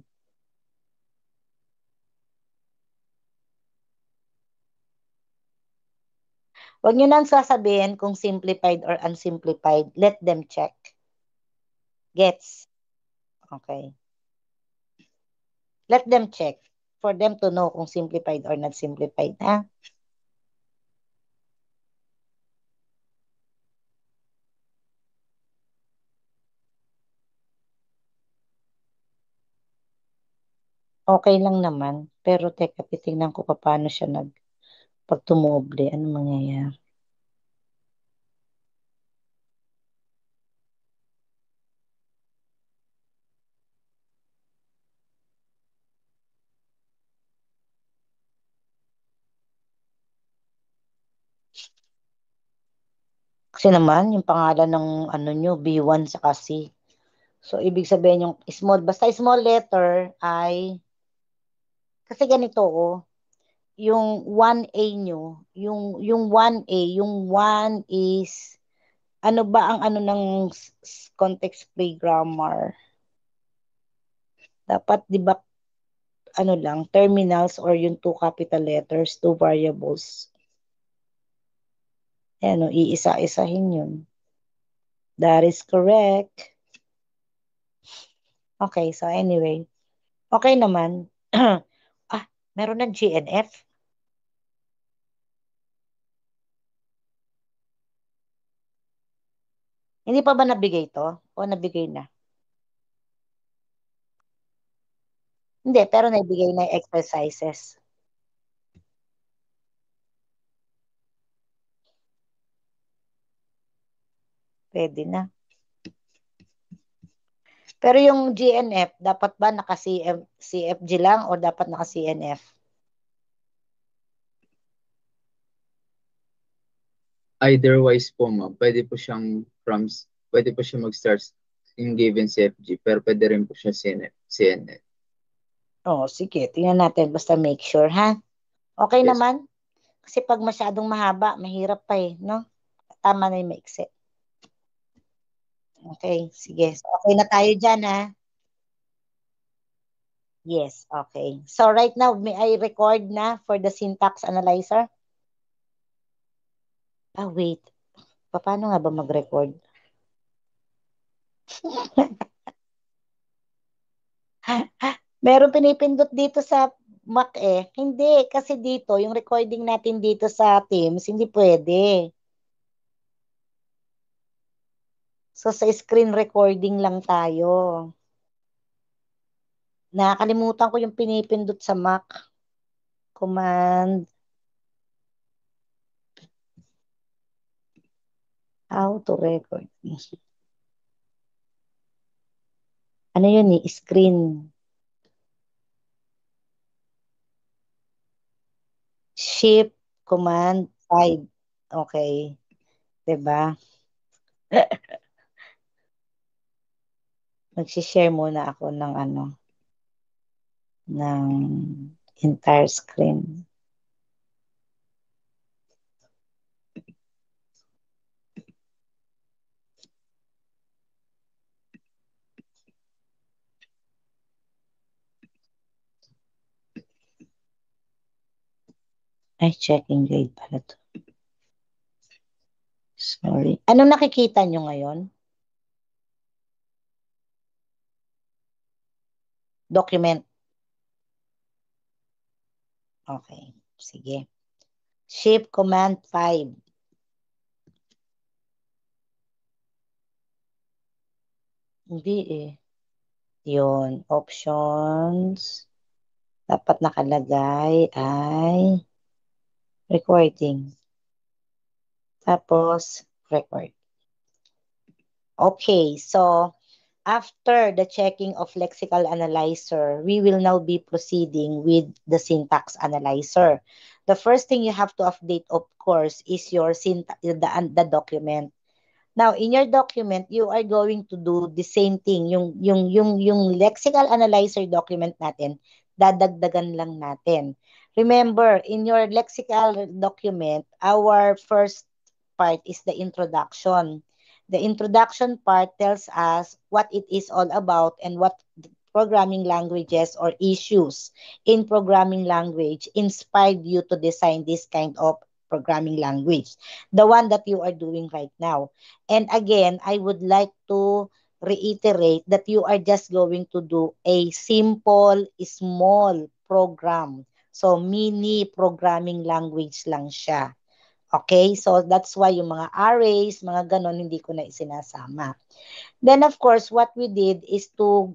Huwag nyo nang sasabihin kung simplified or unsimplified. Let them check. Gets? Okay. Let them check for them to know kung simplified or not simplified, ha? Okay lang naman. Pero teka, titingnan ko paano siya pag tumoble, ano mangyayari? Kasi naman, yung pangalan ng ano nyo, B1 sa C. So, ibig sabihin yung small, basta small letter ay, kasi ganito, yung 1A nyo, yung 1A, yung 1 is, ano ba ang ano ng context free grammar? Dapat, di ba, ano lang, terminals or yung 2 capital letters, 2 variables. Ayan, iisa-isahin yun. That is correct. Okay, so anyway. Okay naman. Meron ng GNF. Hindi pa ba nabigay to? O nabigay na? Hindi, pero nabigay na yung exercises. Pwede na. Pero yung GNF, dapat ba naka-CFG lang o dapat naka-CNF? Eitherwise po, ma'am. Pwede po siya mag-start in given CFG, pero pwede rin po siya CNF. Oh, sige. Tingnan natin. Basta make sure, ha? Okay Yes. naman? Kasi pag masyadong mahaba, mahirap pa no? Tama na yung maiksi. Okay, sige. So, okay na tayo dyan, ha? Yes, okay. So, right now, may I record na for the syntax analyzer? Wait. Paano nga ba mag-record? Meron pinipindot dito sa Mac Hindi, kasi dito, yung recording natin dito sa Teams, hindi pwede. So, sa screen recording lang tayo. Nakakalimutan ko yung pinipindot sa Mac. Command. How to record. Ano yun Screen. Shift, Command, 5. Okay. Diba? Mag-share muna ako ng ng entire screen. Ay, checking grade pala to. Sorry. Anong nakikita nyo ngayon? Document. Okay. Sige. Shift Command 5. Hindi Yun. Options. Dapat nakalagay ay recording. Tapos, record. Okay. So, after the checking of lexical analyzer, we will now be proceeding with the syntax analyzer. The first thing you have to update, of course, is your the document. Now, in your document, you are going to do the same thing. Yung lexical analyzer document natin, dadagdagan lang natin. Remember, in your lexical document, our first part is the introduction. The introduction part tells us what it is all about and what programming languages or issues in programming language inspired you to design this kind of programming language, the one that you are doing right now. And again, I would like to reiterate that you are just going to do a simple, small program. So, mini programming language lang siya. Okay? So, that's why yung mga arrays, mga ganon, hindi ko na isinasama. Then, of course, what we did is to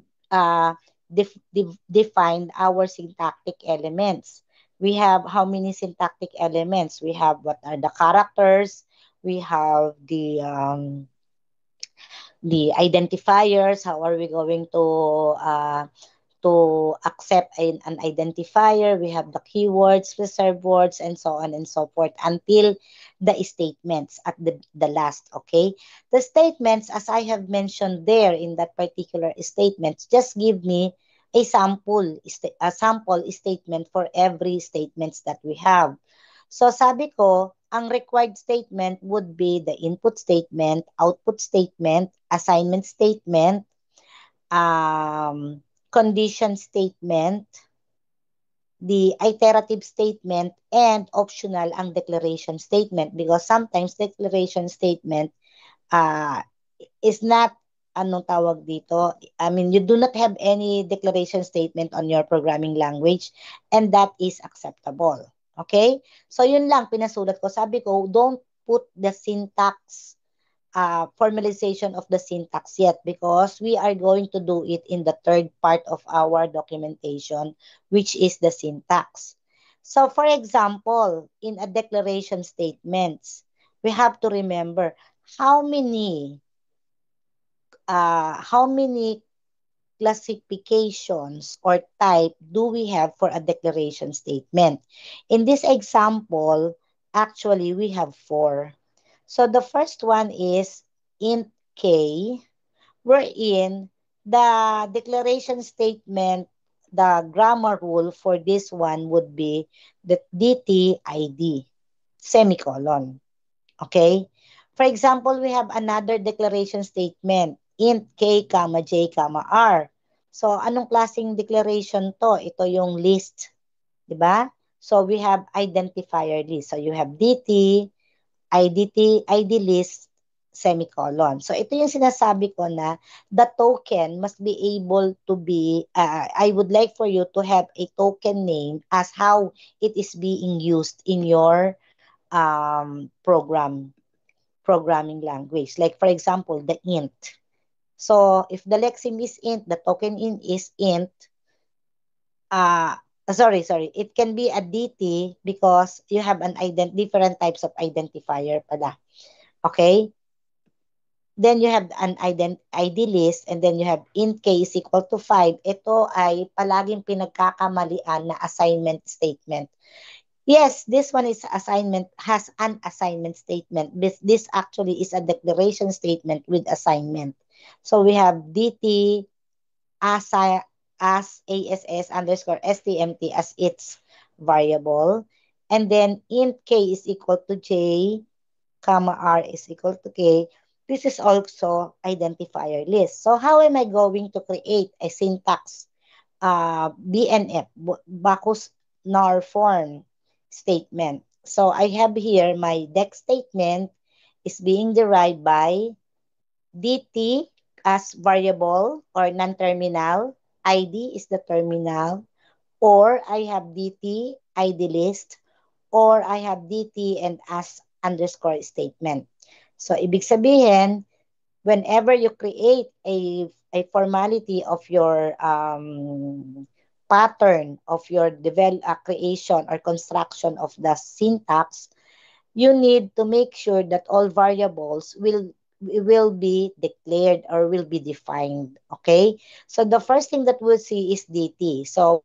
define our syntactic elements. We have how many syntactic elements? We have what are the characters, we have the identifiers, how are we going to to accept an identifier. We have the keywords, reserved words, and so on and so forth until the statements at the last, okay? The statements, as I have mentioned there in that particular statement, just give me a sample statement for every statements that we have. So sabi ko, ang required statement would be the input statement, output statement, assignment statement, condition statement, the iterative statement, and optional ang declaration statement, because sometimes declaration statement is not, anong tawag dito, I mean, you do not have any declaration statement on your programming language, and that is acceptable. Okay? So yun lang pinasulat ko. Sabi ko, don't put the syntax formalization of the syntax yet, because we are going to do it in the third part of our documentation, which is the syntax. So for example, in a declaration statements, we have to remember how many classifications or type do we have for a declaration statement. In this example, actually we have 4. So the first one is int k, wherein the declaration statement, the grammar rule for this one would be the DTID, semicolon. Okay? For example, we have another declaration statement, int k, j, r. So, anong klaseng declaration to? Ito yung list. Diba? So, we have identifier list. So, you have DT, ID list, semicolon. So, ito yung sinasabi ko na the token must be able to be, I would like for you to have a token name as how it is being used in your programming language. Like, for example, the int. So, if the lexeme is int, the token in is int, sorry, it can be a DT because you have an different types of identifier pala. Okay? Then you have an ID list, and then you have int k is equal to 5. Ito ay palaging pinagkakamalian na assignment statement. Yes, this one is has an assignment statement. This actually is a declaration statement with assignment. So we have DT as ASS underscore STMT as its variable. And then int k is equal to j, comma r is equal to k. This is also identifier list. So how am I going to create a syntax BNF, Bacchus NAR form statement? So I have here my deck statement is being derived by DT as variable or non-terminal, ID is the terminal, or I have DT ID list, or I have DT and as underscore statement. So, ibig sabihin, whenever you create a formality of your pattern of your creation or construction of the syntax, you need to make sure that all variables will be declared or will be defined. Okay? So, the first thing that we'll see is DT. So,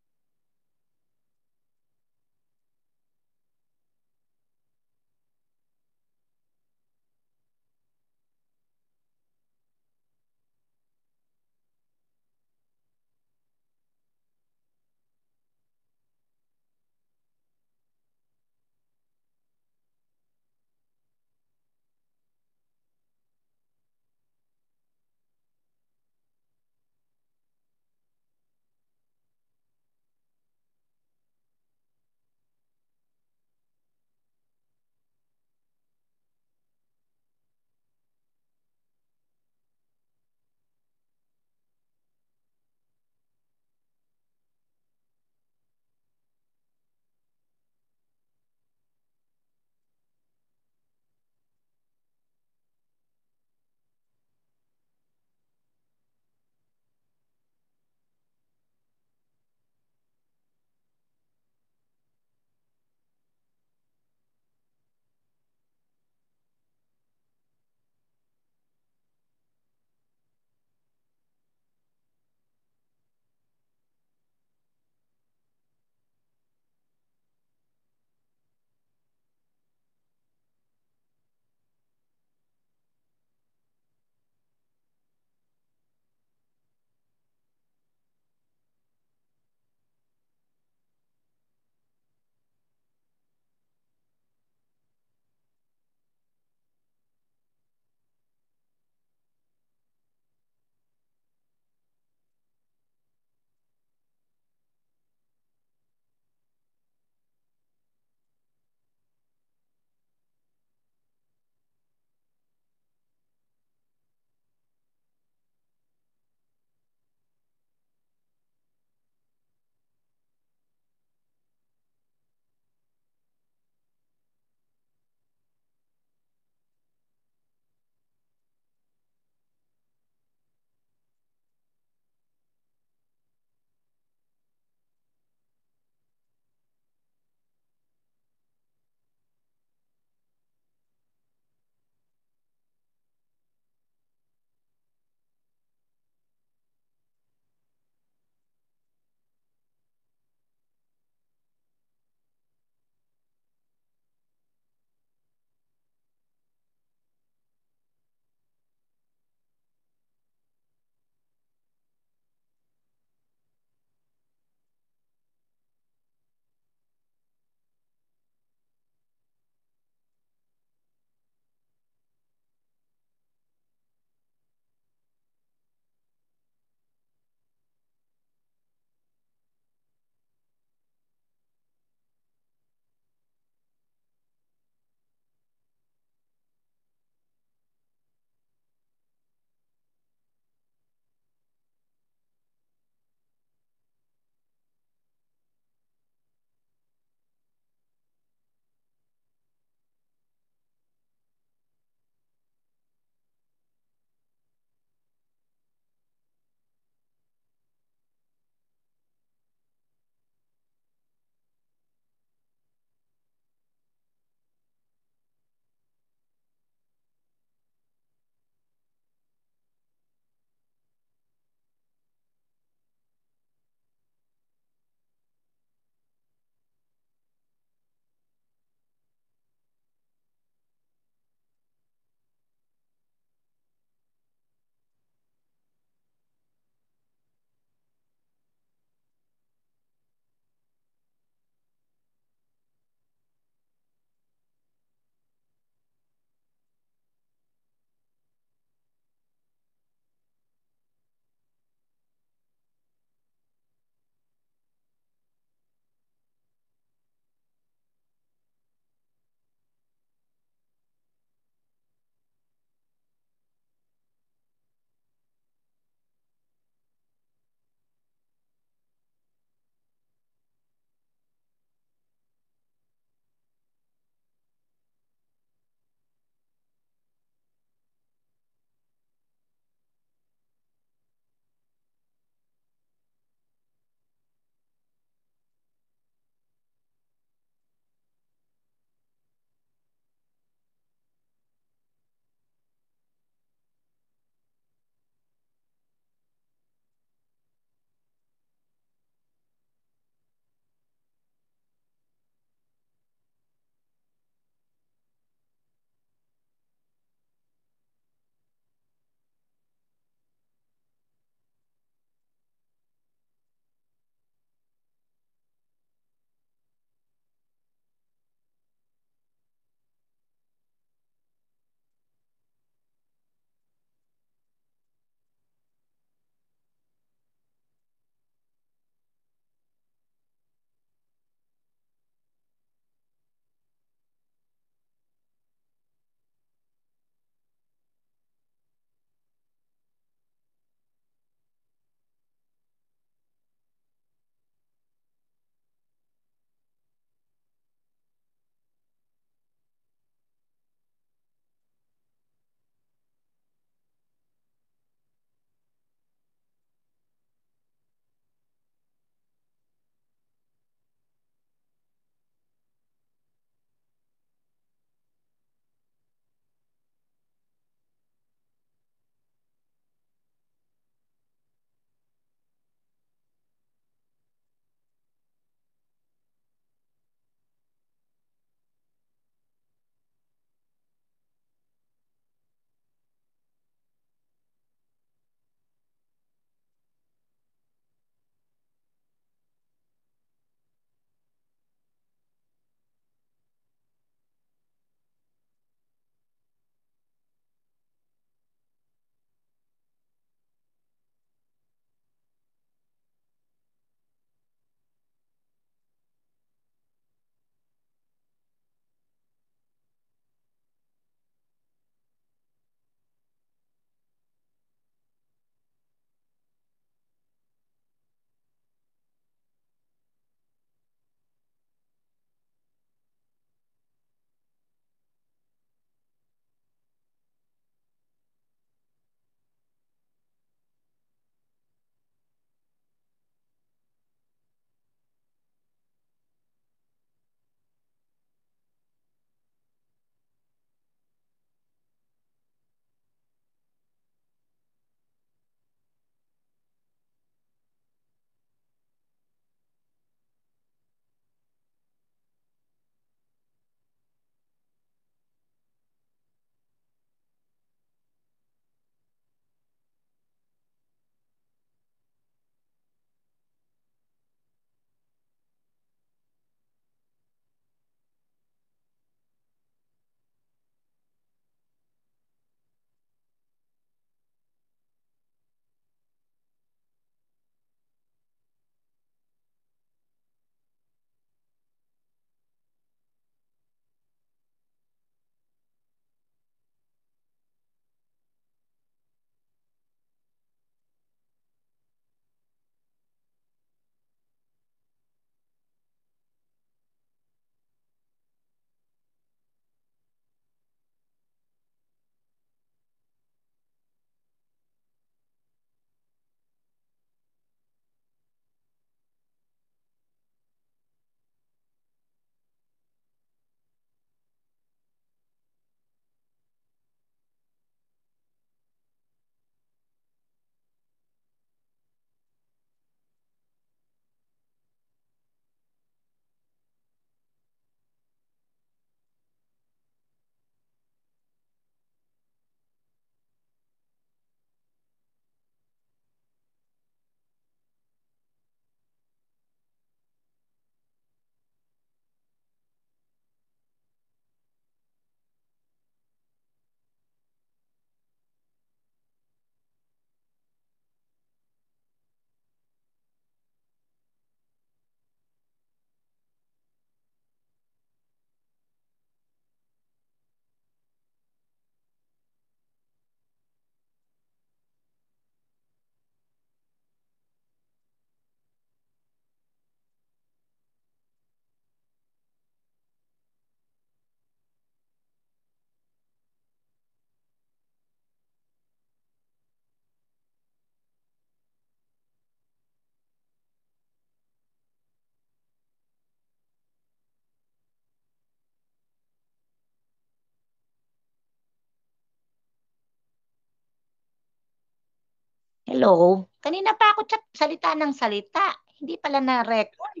Hello? Kanina pa ako salita ng salita. Hindi pala na-record.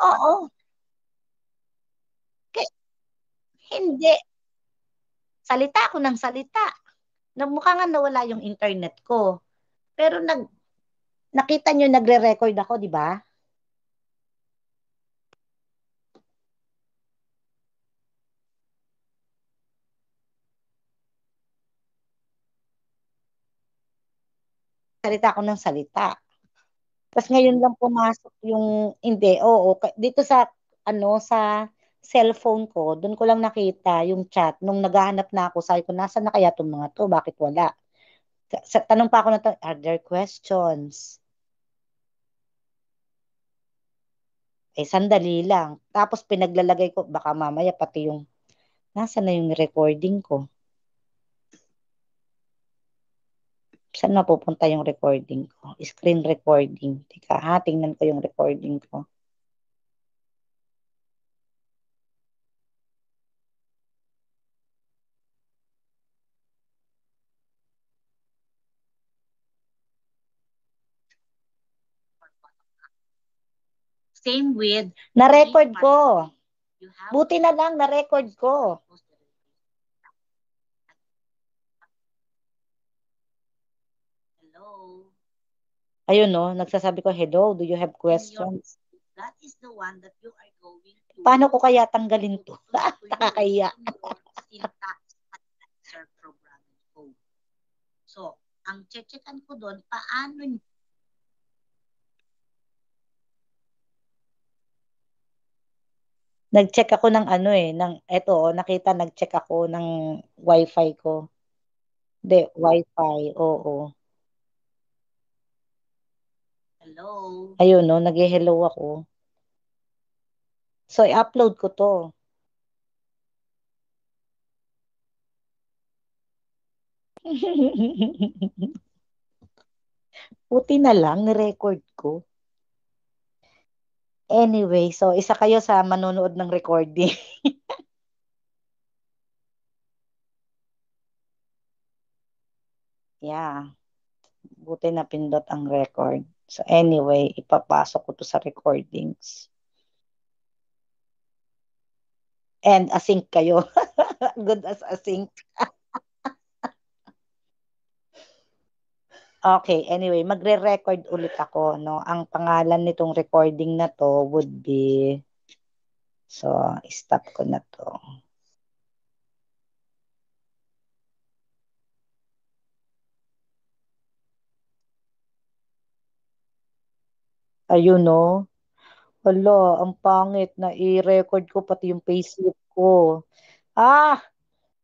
Oo. Hindi. Salita ako ng salita. Mukha nga nawala yung internet ko. Pero nakita nyo nagre-record ako, di ba? Salita ako ng salita. Tapos ngayon lang pumasok yung, hindi, oo, dito sa, sa cellphone ko, doon ko lang nakita yung chat. Nung naghahanap na ako, sabi ko, nasa na kaya itong mga to? Bakit wala? Tanong pa ako na to, are there questions? Sandali lang. Tapos pinaglalagay ko, baka mamaya pati yung, nasa na yung recording ko? Saan mapupunta yung recording ko? Screen recording. Teka, tingnan ko yung recording ko. Same with, na-record ko. Buti na lang, na-record ko. Hello. Ayun no, nagsasabi ko, hello, do you have questions? That is the one that you are going to... Paano ko kaya tanggalin to? Nakakaya. So, ang checkan ko doon, paano nag-check ako ng nakita nag-check ako ng wifi ko. Hindi, wifi, oo. Hello. Ayun no, nag-hello ako. So, i-upload ko to. Puti na lang, ni-record ko. Anyway, so isa kayo sa manonood ng recording. Yeah. Buti na pindot ang record. So anyway, ipapasok ko to sa recordings. And async kayo. Good as async. Okay, anyway, magre-record ulit ako, no? Ang pangalan nitong recording na to would be, so, stop ko na to. Ayun, no? Hala, ang pangit na i-record ko pati yung payslip ko. Ah,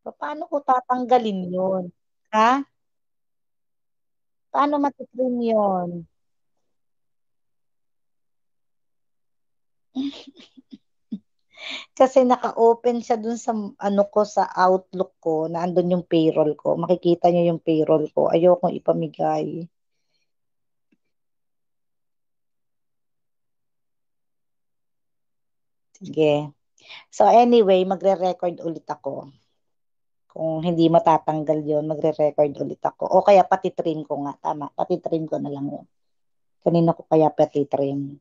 paano ko tatanggalin yun? Ha? Paano matitrim yun? Kasi naka-open siya dun sa sa Outlook ko, na andun yung payroll ko. Makikita niyo yung payroll ko. Ayokong ipamigay. Sige. So anyway, magre-record ulit ako. Kung hindi matatanggal yun, magre-record ulit ako. O kaya pati trim ko nga. Tama, pati trim ko na lang yun. Kanina ko kaya pati trim.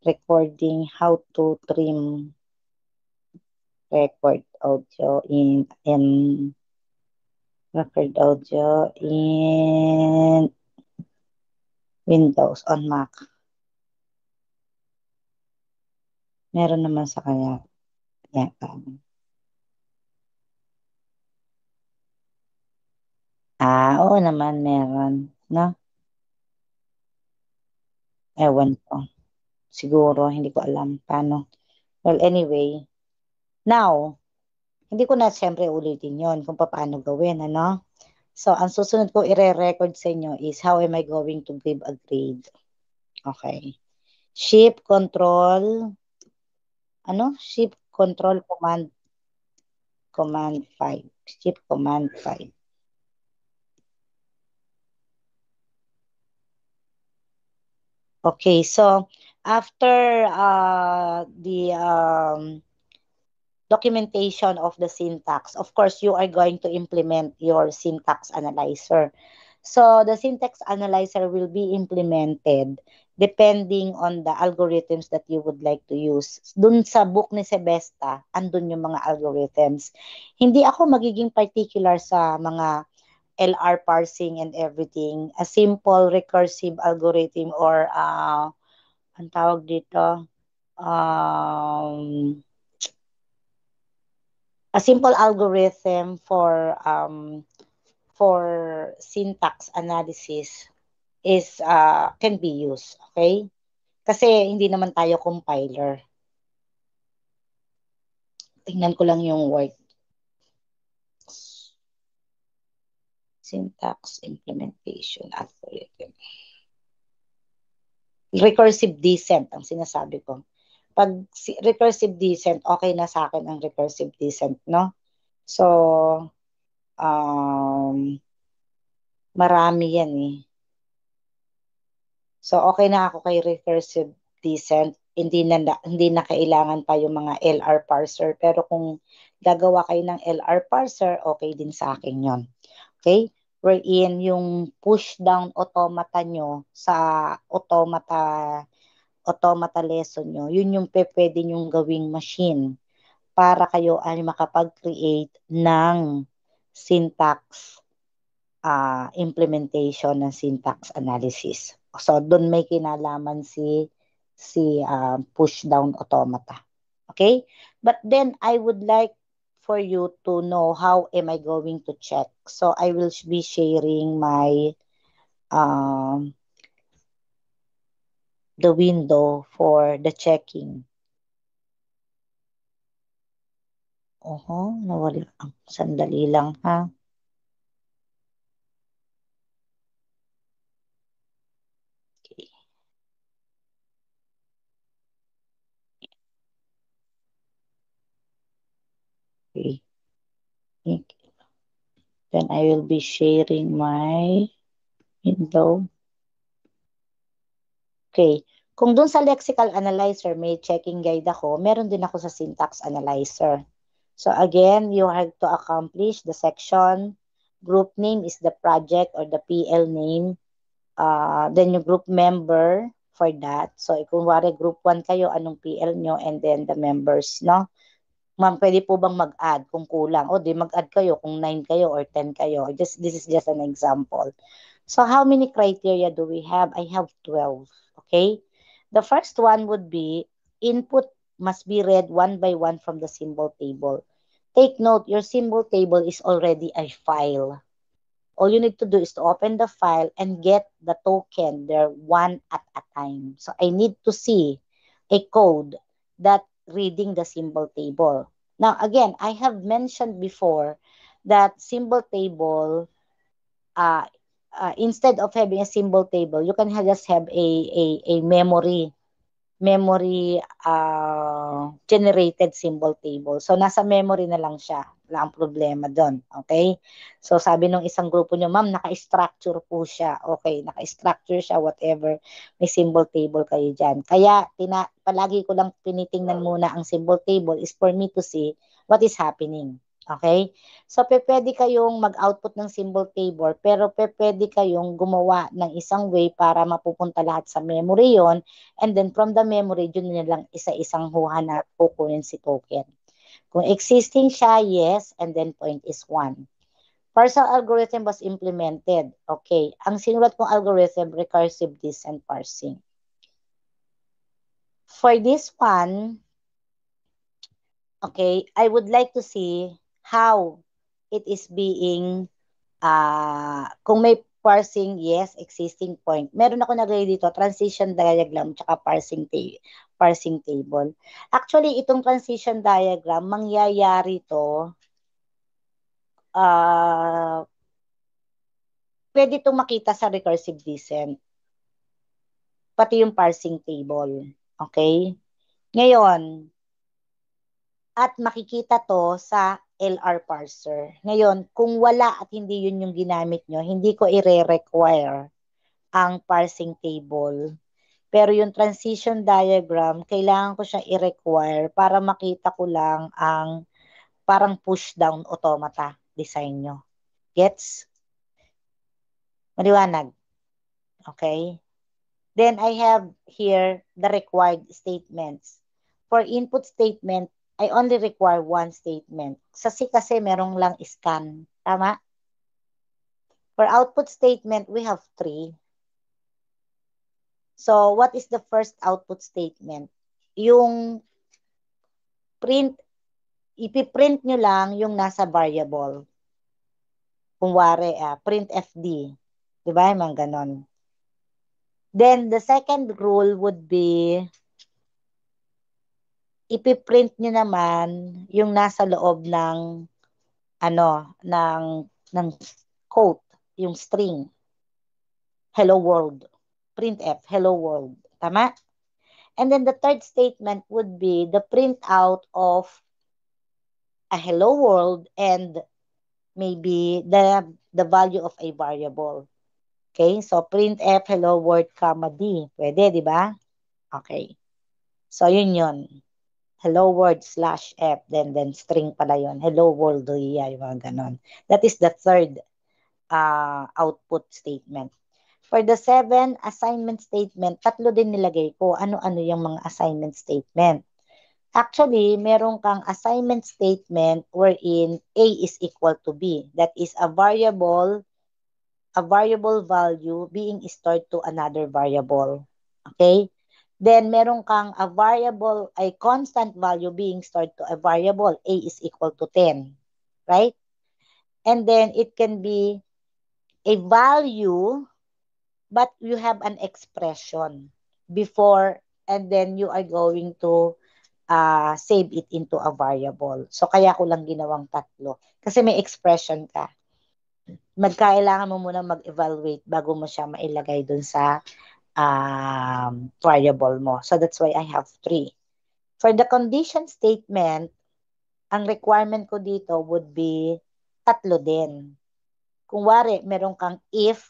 Recording how to trim record audio in record audio in Windows on Mac. Meron naman sa kanya. Yan. Oo naman, meron. No? Ewan ko. Siguro, hindi ko alam paano. Well, anyway. Now, hindi ko na siyempre ulitin yon kung paano gawin, ano? So, ang susunod ko i-record sa inyo is how am I going to give a grade? Okay. Shift control, Shift control command 5. Shift command 5. Okay, so after the documentation of the syntax, of course, you are going to implement your syntax analyzer. So the syntax analyzer will be implemented depending on the algorithms that you would like to use. Dun sa book ni Sebesta, andun yung mga algorithms. Hindi ako magiging particular sa mga LR parsing and everything. A simple recursive algorithm or ang tawag dito, a simple algorithm for syntax analysis is can be used, okay? Kasi hindi naman tayo compiler. Tingnan ko lang yung word. Syntax implementation algorithm. Recursive descent ang sinasabi ko. Pag recursive descent, okay na sa akin ang recursive descent, no? So, marami yan eh. So, okay na ako kay recursive descent. Hindi na kailangan pa yung mga LR parser. Pero kung gagawa kayo ng LR parser, okay din sa akin yon. Okay? Wherein yung push down automata nyo sa automata lesson nyo, yun yung pwede nyong gawing machine para kayo ay makapag-create ng syntax implementation ng syntax analysis. So, doon may kinalaman si push down automata. Okay? But then, I would like for you to know how am I going to check. So, I will be sharing my the window for the checking. Nawala. Sandali lang ha. Okay. Okay. Then I will be sharing my window. Okay. Kung dun sa lexical analyzer may checking guide ako, meron din ako sa syntax analyzer. So again, you have to accomplish the section. Group name is the project or the PL name. Then yung group member for that. So kung wari group 1 kayo, anong PL nyo, and then the members, no? Ma'am, pwede po bang mag-add kung kulang? O di mag-add kayo kung 9 kayo or 10 kayo. This is just an example. So how many criteria do we have? I have 12. Okay? The first one would be input must be read one by one from the symbol table. Take note, your symbol table is already a file. All you need to do is to open the file and get the token there one at a time. So I need to see a code that reading the symbol table. Now, again, I have mentioned before that symbol table, instead of having a symbol table, you can just have a memory generated symbol table. So, nasa memory na lang siya. Wala ang problema doon. Okay? So, sabi nung isang grupo nyo, ma'am, naka-structure po siya. Okay, naka-structure siya, whatever. May symbol table kayo dyan. Kaya, palagi ko lang tinitingnan muna ang symbol table is for me to see what is happening. Okay? So, pwede kayong mag-output ng symbol table, pero pwede kayong gumawa ng isang way para mapupunta lahat sa memory yon, and then from the memory, yun na lang isa-isang na kukunin si token. Kung existing siya, yes, and then point is 1. Parser algorithm was implemented. Okay. Ang sinulat kong algorithm, recursive descent parsing. For this one, okay, I would like to see how it is being, kung may parsing, yes, existing point. Meron ako naglagay dito, transition diagram, tsaka parsing table. Actually, itong transition diagram, mangyayari to, pwede itong makita sa recursive descent. Pati yung parsing table. Okay? Ngayon, at makikita to sa LR parser. Ngayon, kung wala at hindi yun yung ginamit nyo, hindi ko i-require ang parsing table. Pero yung transition diagram, kailangan ko siyang i-require para makita ko lang ang parang push down automata design nyo. Gets? Maliwanag. Okay? Then I have here the required statements. For input statement, I only require one statement. Sa C kasi merong lang scan. Tama? For output statement, we have 3. So, what is the first output statement? Yung print, ipiprint nyo lang yung nasa variable. Kung wari, print FD. Diba? Yung mga ganon. Then, the second rule would be, ipiprint nyo naman yung nasa loob ng, ng quote, yung string. Hello world. Print F, hello world. Tama? And then the third statement would be the print out of a hello world and maybe the value of a variable. Okay? So, print F, hello world, comma D. Pwede, di ba? Okay. So, yun. Hello world slash F, then string pala yun. Hello world, yung mga ganon. That is the third output statement. For the 7 assignment statement, 3 din nilagay ko. Ano-ano yung mga assignment statement? Actually, meron kang assignment statement wherein A is equal to B. That is a variable value being stored to another variable. Okay? Then, meron kang a constant value being stored to a variable. A is equal to 10. Right? And then, it can be a value, but you have an expression before, and then you are going to save it into a variable. So, kaya ko lang ginawang 3. Kasi may expression ka. Magkailangan mo muna mag-evaluate bago mo siya mailagay dun sa variable mo. So, that's why I have 3. For the condition statement, ang requirement ko dito would be 3 din. Kung wari, meron kang if,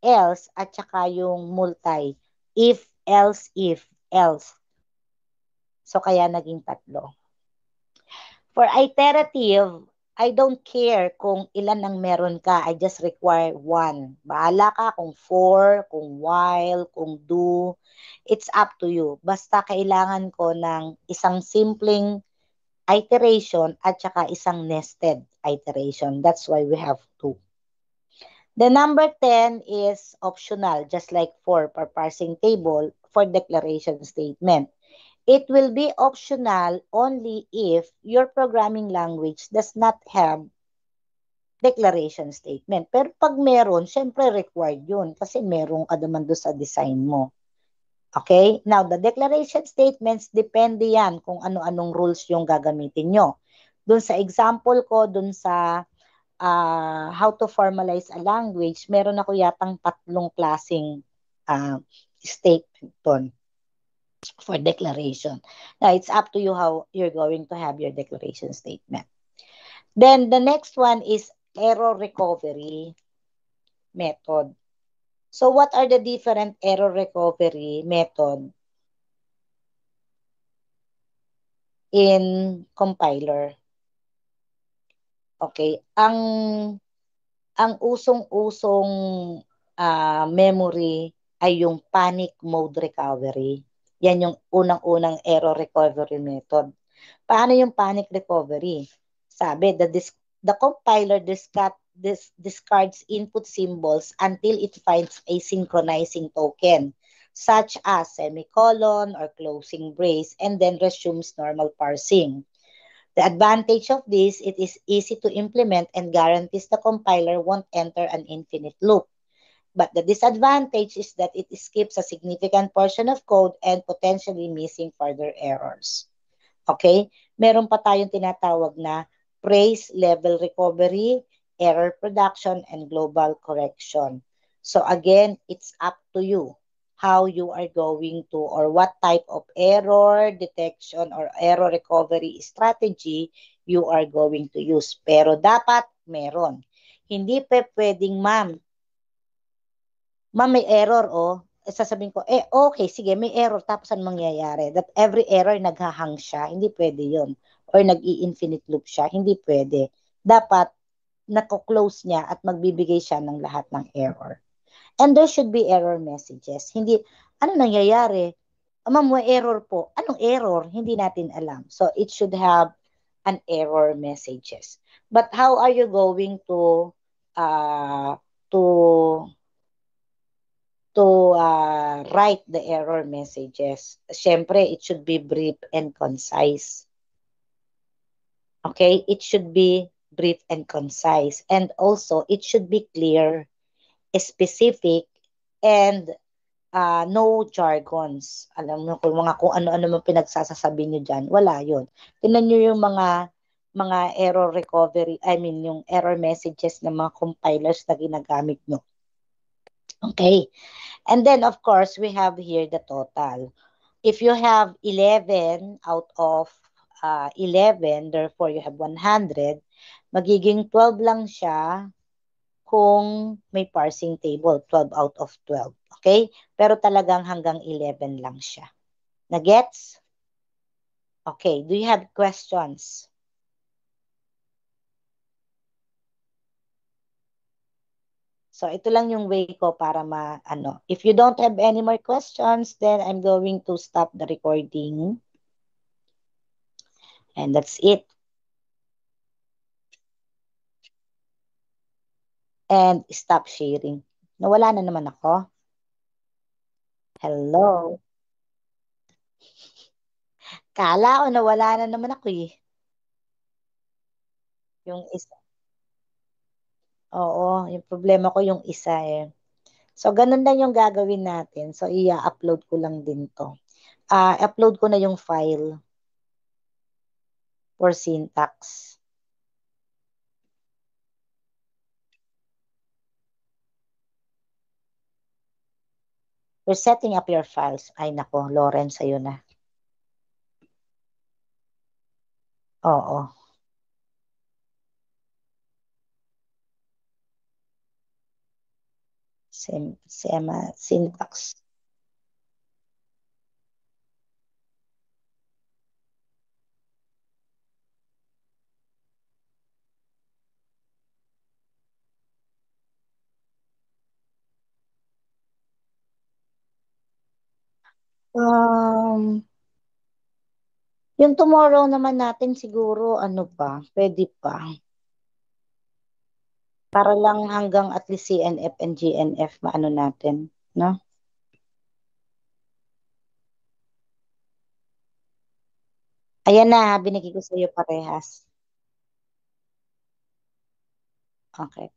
else, at saka yung multi. If, else, else. So, kaya naging 3. For iterative, I don't care kung ilan ang meron ka. I just require 1. Bahala ka kung for, kung while, kung do. It's up to you. Basta kailangan ko ng isang simpleng iteration at saka isang nested iteration. That's why we have 2. The number 10 is optional, just like for parsing table, for declaration statement. It will be optional only if your programming language does not have declaration statement. Pero pag meron, syempre required yun kasi meron ka naman doon sa design mo. Okay? Now, the declaration statements, depende yan kung ano-anong rules yung gagamitin nyo. Doon sa example ko, doon sa how to formalize a language, meron ako yatang 3 klaseng statement doon for declaration. Now, it's up to you how you're going to have your declaration statement. Then, the next one is error recovery method. So, what are the different error recovery method in compiler? Okay, ang usong-usong memory ay yung panic mode recovery. Yan yung unang-unang error recovery method. Paano yung panic recovery? Sabi, the compiler discards input symbols until it finds a synchronizing token, such as semicolon or closing brace, and then resumes normal parsing. The advantage of this, it is easy to implement and guarantees the compiler won't enter an infinite loop. But the disadvantage is that it skips a significant portion of code and potentially missing further errors. Okay? Meron pa tayong tinatawag na praise level recovery, error production, and global correction. So again, it's up to you how you are going to, or what type of error detection or error recovery strategy you are going to use. Pero dapat meron. Hindi pwedeng, ma'am, may error, sasabihin ko, okay, sige, may error, tapos ano mangyayari? That every error naghahang siya, hindi pwede yon. Or nag-i-infinite loop siya, hindi pwede. Dapat, nako-close niya at magbibigay siya ng lahat ng error. And there should be error messages. Hindi, ano nangyayari? Ma'am, may error po. Anong error? Hindi natin alam. So, it should have an error messages. But how are you going to uh, to write the error messages? Siyempre, it should be brief and concise. Okay? It should be brief and concise. And also, it should be clear, specific, and no jargons. Alam mo kung ano-ano man pinagsasasabi niyo diyan, wala 'yon. Tingnan niyo yung mga error recovery, yung error messages ng mga compilers na ginagamit niyo. Okay. And then of course, we have here the total. If you have 11 out of 11, therefore you have 100, magiging 12 lang siya kung may parsing table, 12 out of 12. Okay? Pero talagang hanggang 11 lang siya. Na-gets? Okay. Do you have questions? So, ito lang yung way ko para If you don't have any more questions, then I'm going to stop the recording. And that's it. And stop sharing. Nawala na naman ako. Hello? Kala o nawala na naman ako eh. Yung isa. Oo, yung problema ko yung isa eh. So, ganun lang yung gagawin natin. So, i-upload ko lang din to. Upload ko na yung file for syntax. You're setting up your files. Ay, nako, Lawrence, sa'yo na. Oo. Syntax. Yung tomorrow naman natin siguro, pwede pa. Para lang hanggang at least CNF and GNF maano natin, no? Ayan na, binigay ko sa iyo parehas. Okay.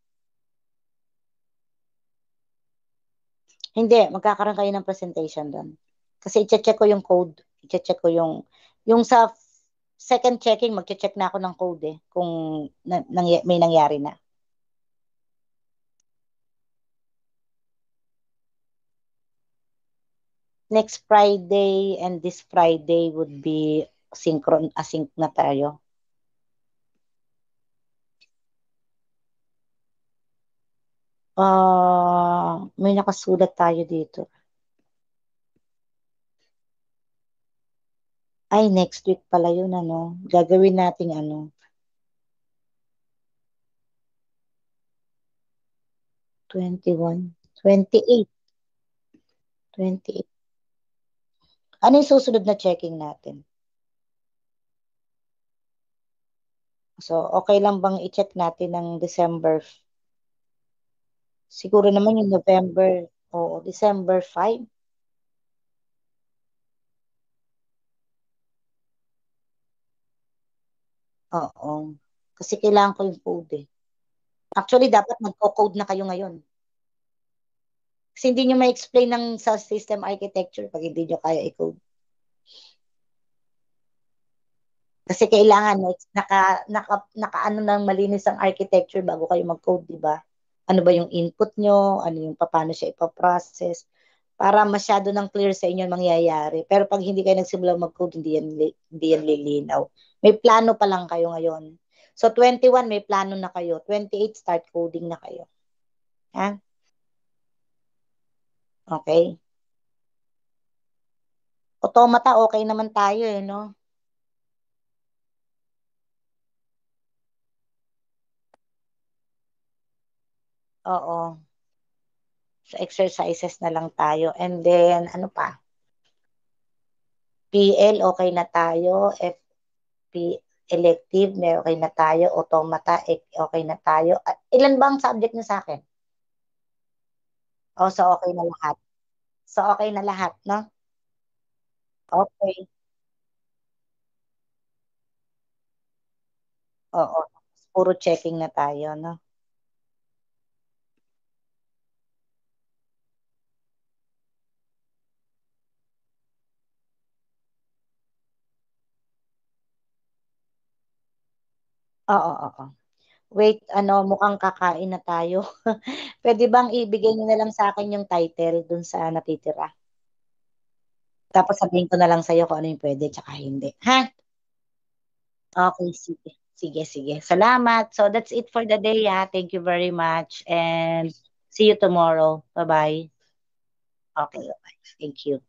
Hindi, magkakaroon kayo ng presentation doon. Kasi i-check ko yung code. I-check ko yung sa second checking, mag-check na ako ng code kung may nangyari na. Next Friday and this Friday would be async na tayo. May nakasulat tayo dito. Ay, next week pala yun, Gagawin nating 21, 28. 28. Ano yung susunod na checking natin? So, okay lang bang i-check natin ng December? Siguro naman yung November, December 5. Oo. Kasi kailangan ko yung code Actually, dapat magko-code na kayo ngayon. Kasi hindi nyo ma-explain sa system architecture pag hindi nyo kaya i-code. Kasi kailangan naka ng malinis ang architecture bago kayo mag-code, di ba? Ano ba yung input nyo? Ano yung paano siya ipaprocess? Para masyado nang clear sa inyo mangyayari. Pero pag hindi kayo nagsimula mag-code, hindi yan lilinaw. May plano pa lang kayo ngayon. So, 21, may plano na kayo. 28, start coding na kayo. Ha? Okay. Automata, okay naman tayo no? Oo. Sa exercises na lang tayo. And then, ano pa? PL, okay na tayo. FP, elective, may okay na tayo. Automata, okay na tayo. Ilan bang subject niyo sa akin? So okay na lahat. So okay na lahat, no? Okay. Oo. Puro checking na tayo, no? Oo. Wait, mukhang kakain na tayo. Pwede bang ibigay niyo na lang sa akin yung title dun sa natitira? Tapos sabihin ko na lang sa'yo kung ano yung pwede tsaka hindi. Ha? Okay, sige. Sige. Salamat. So that's it for the day, ha. Thank you very much and see you tomorrow. Bye-bye. Okay, bye. Thank you.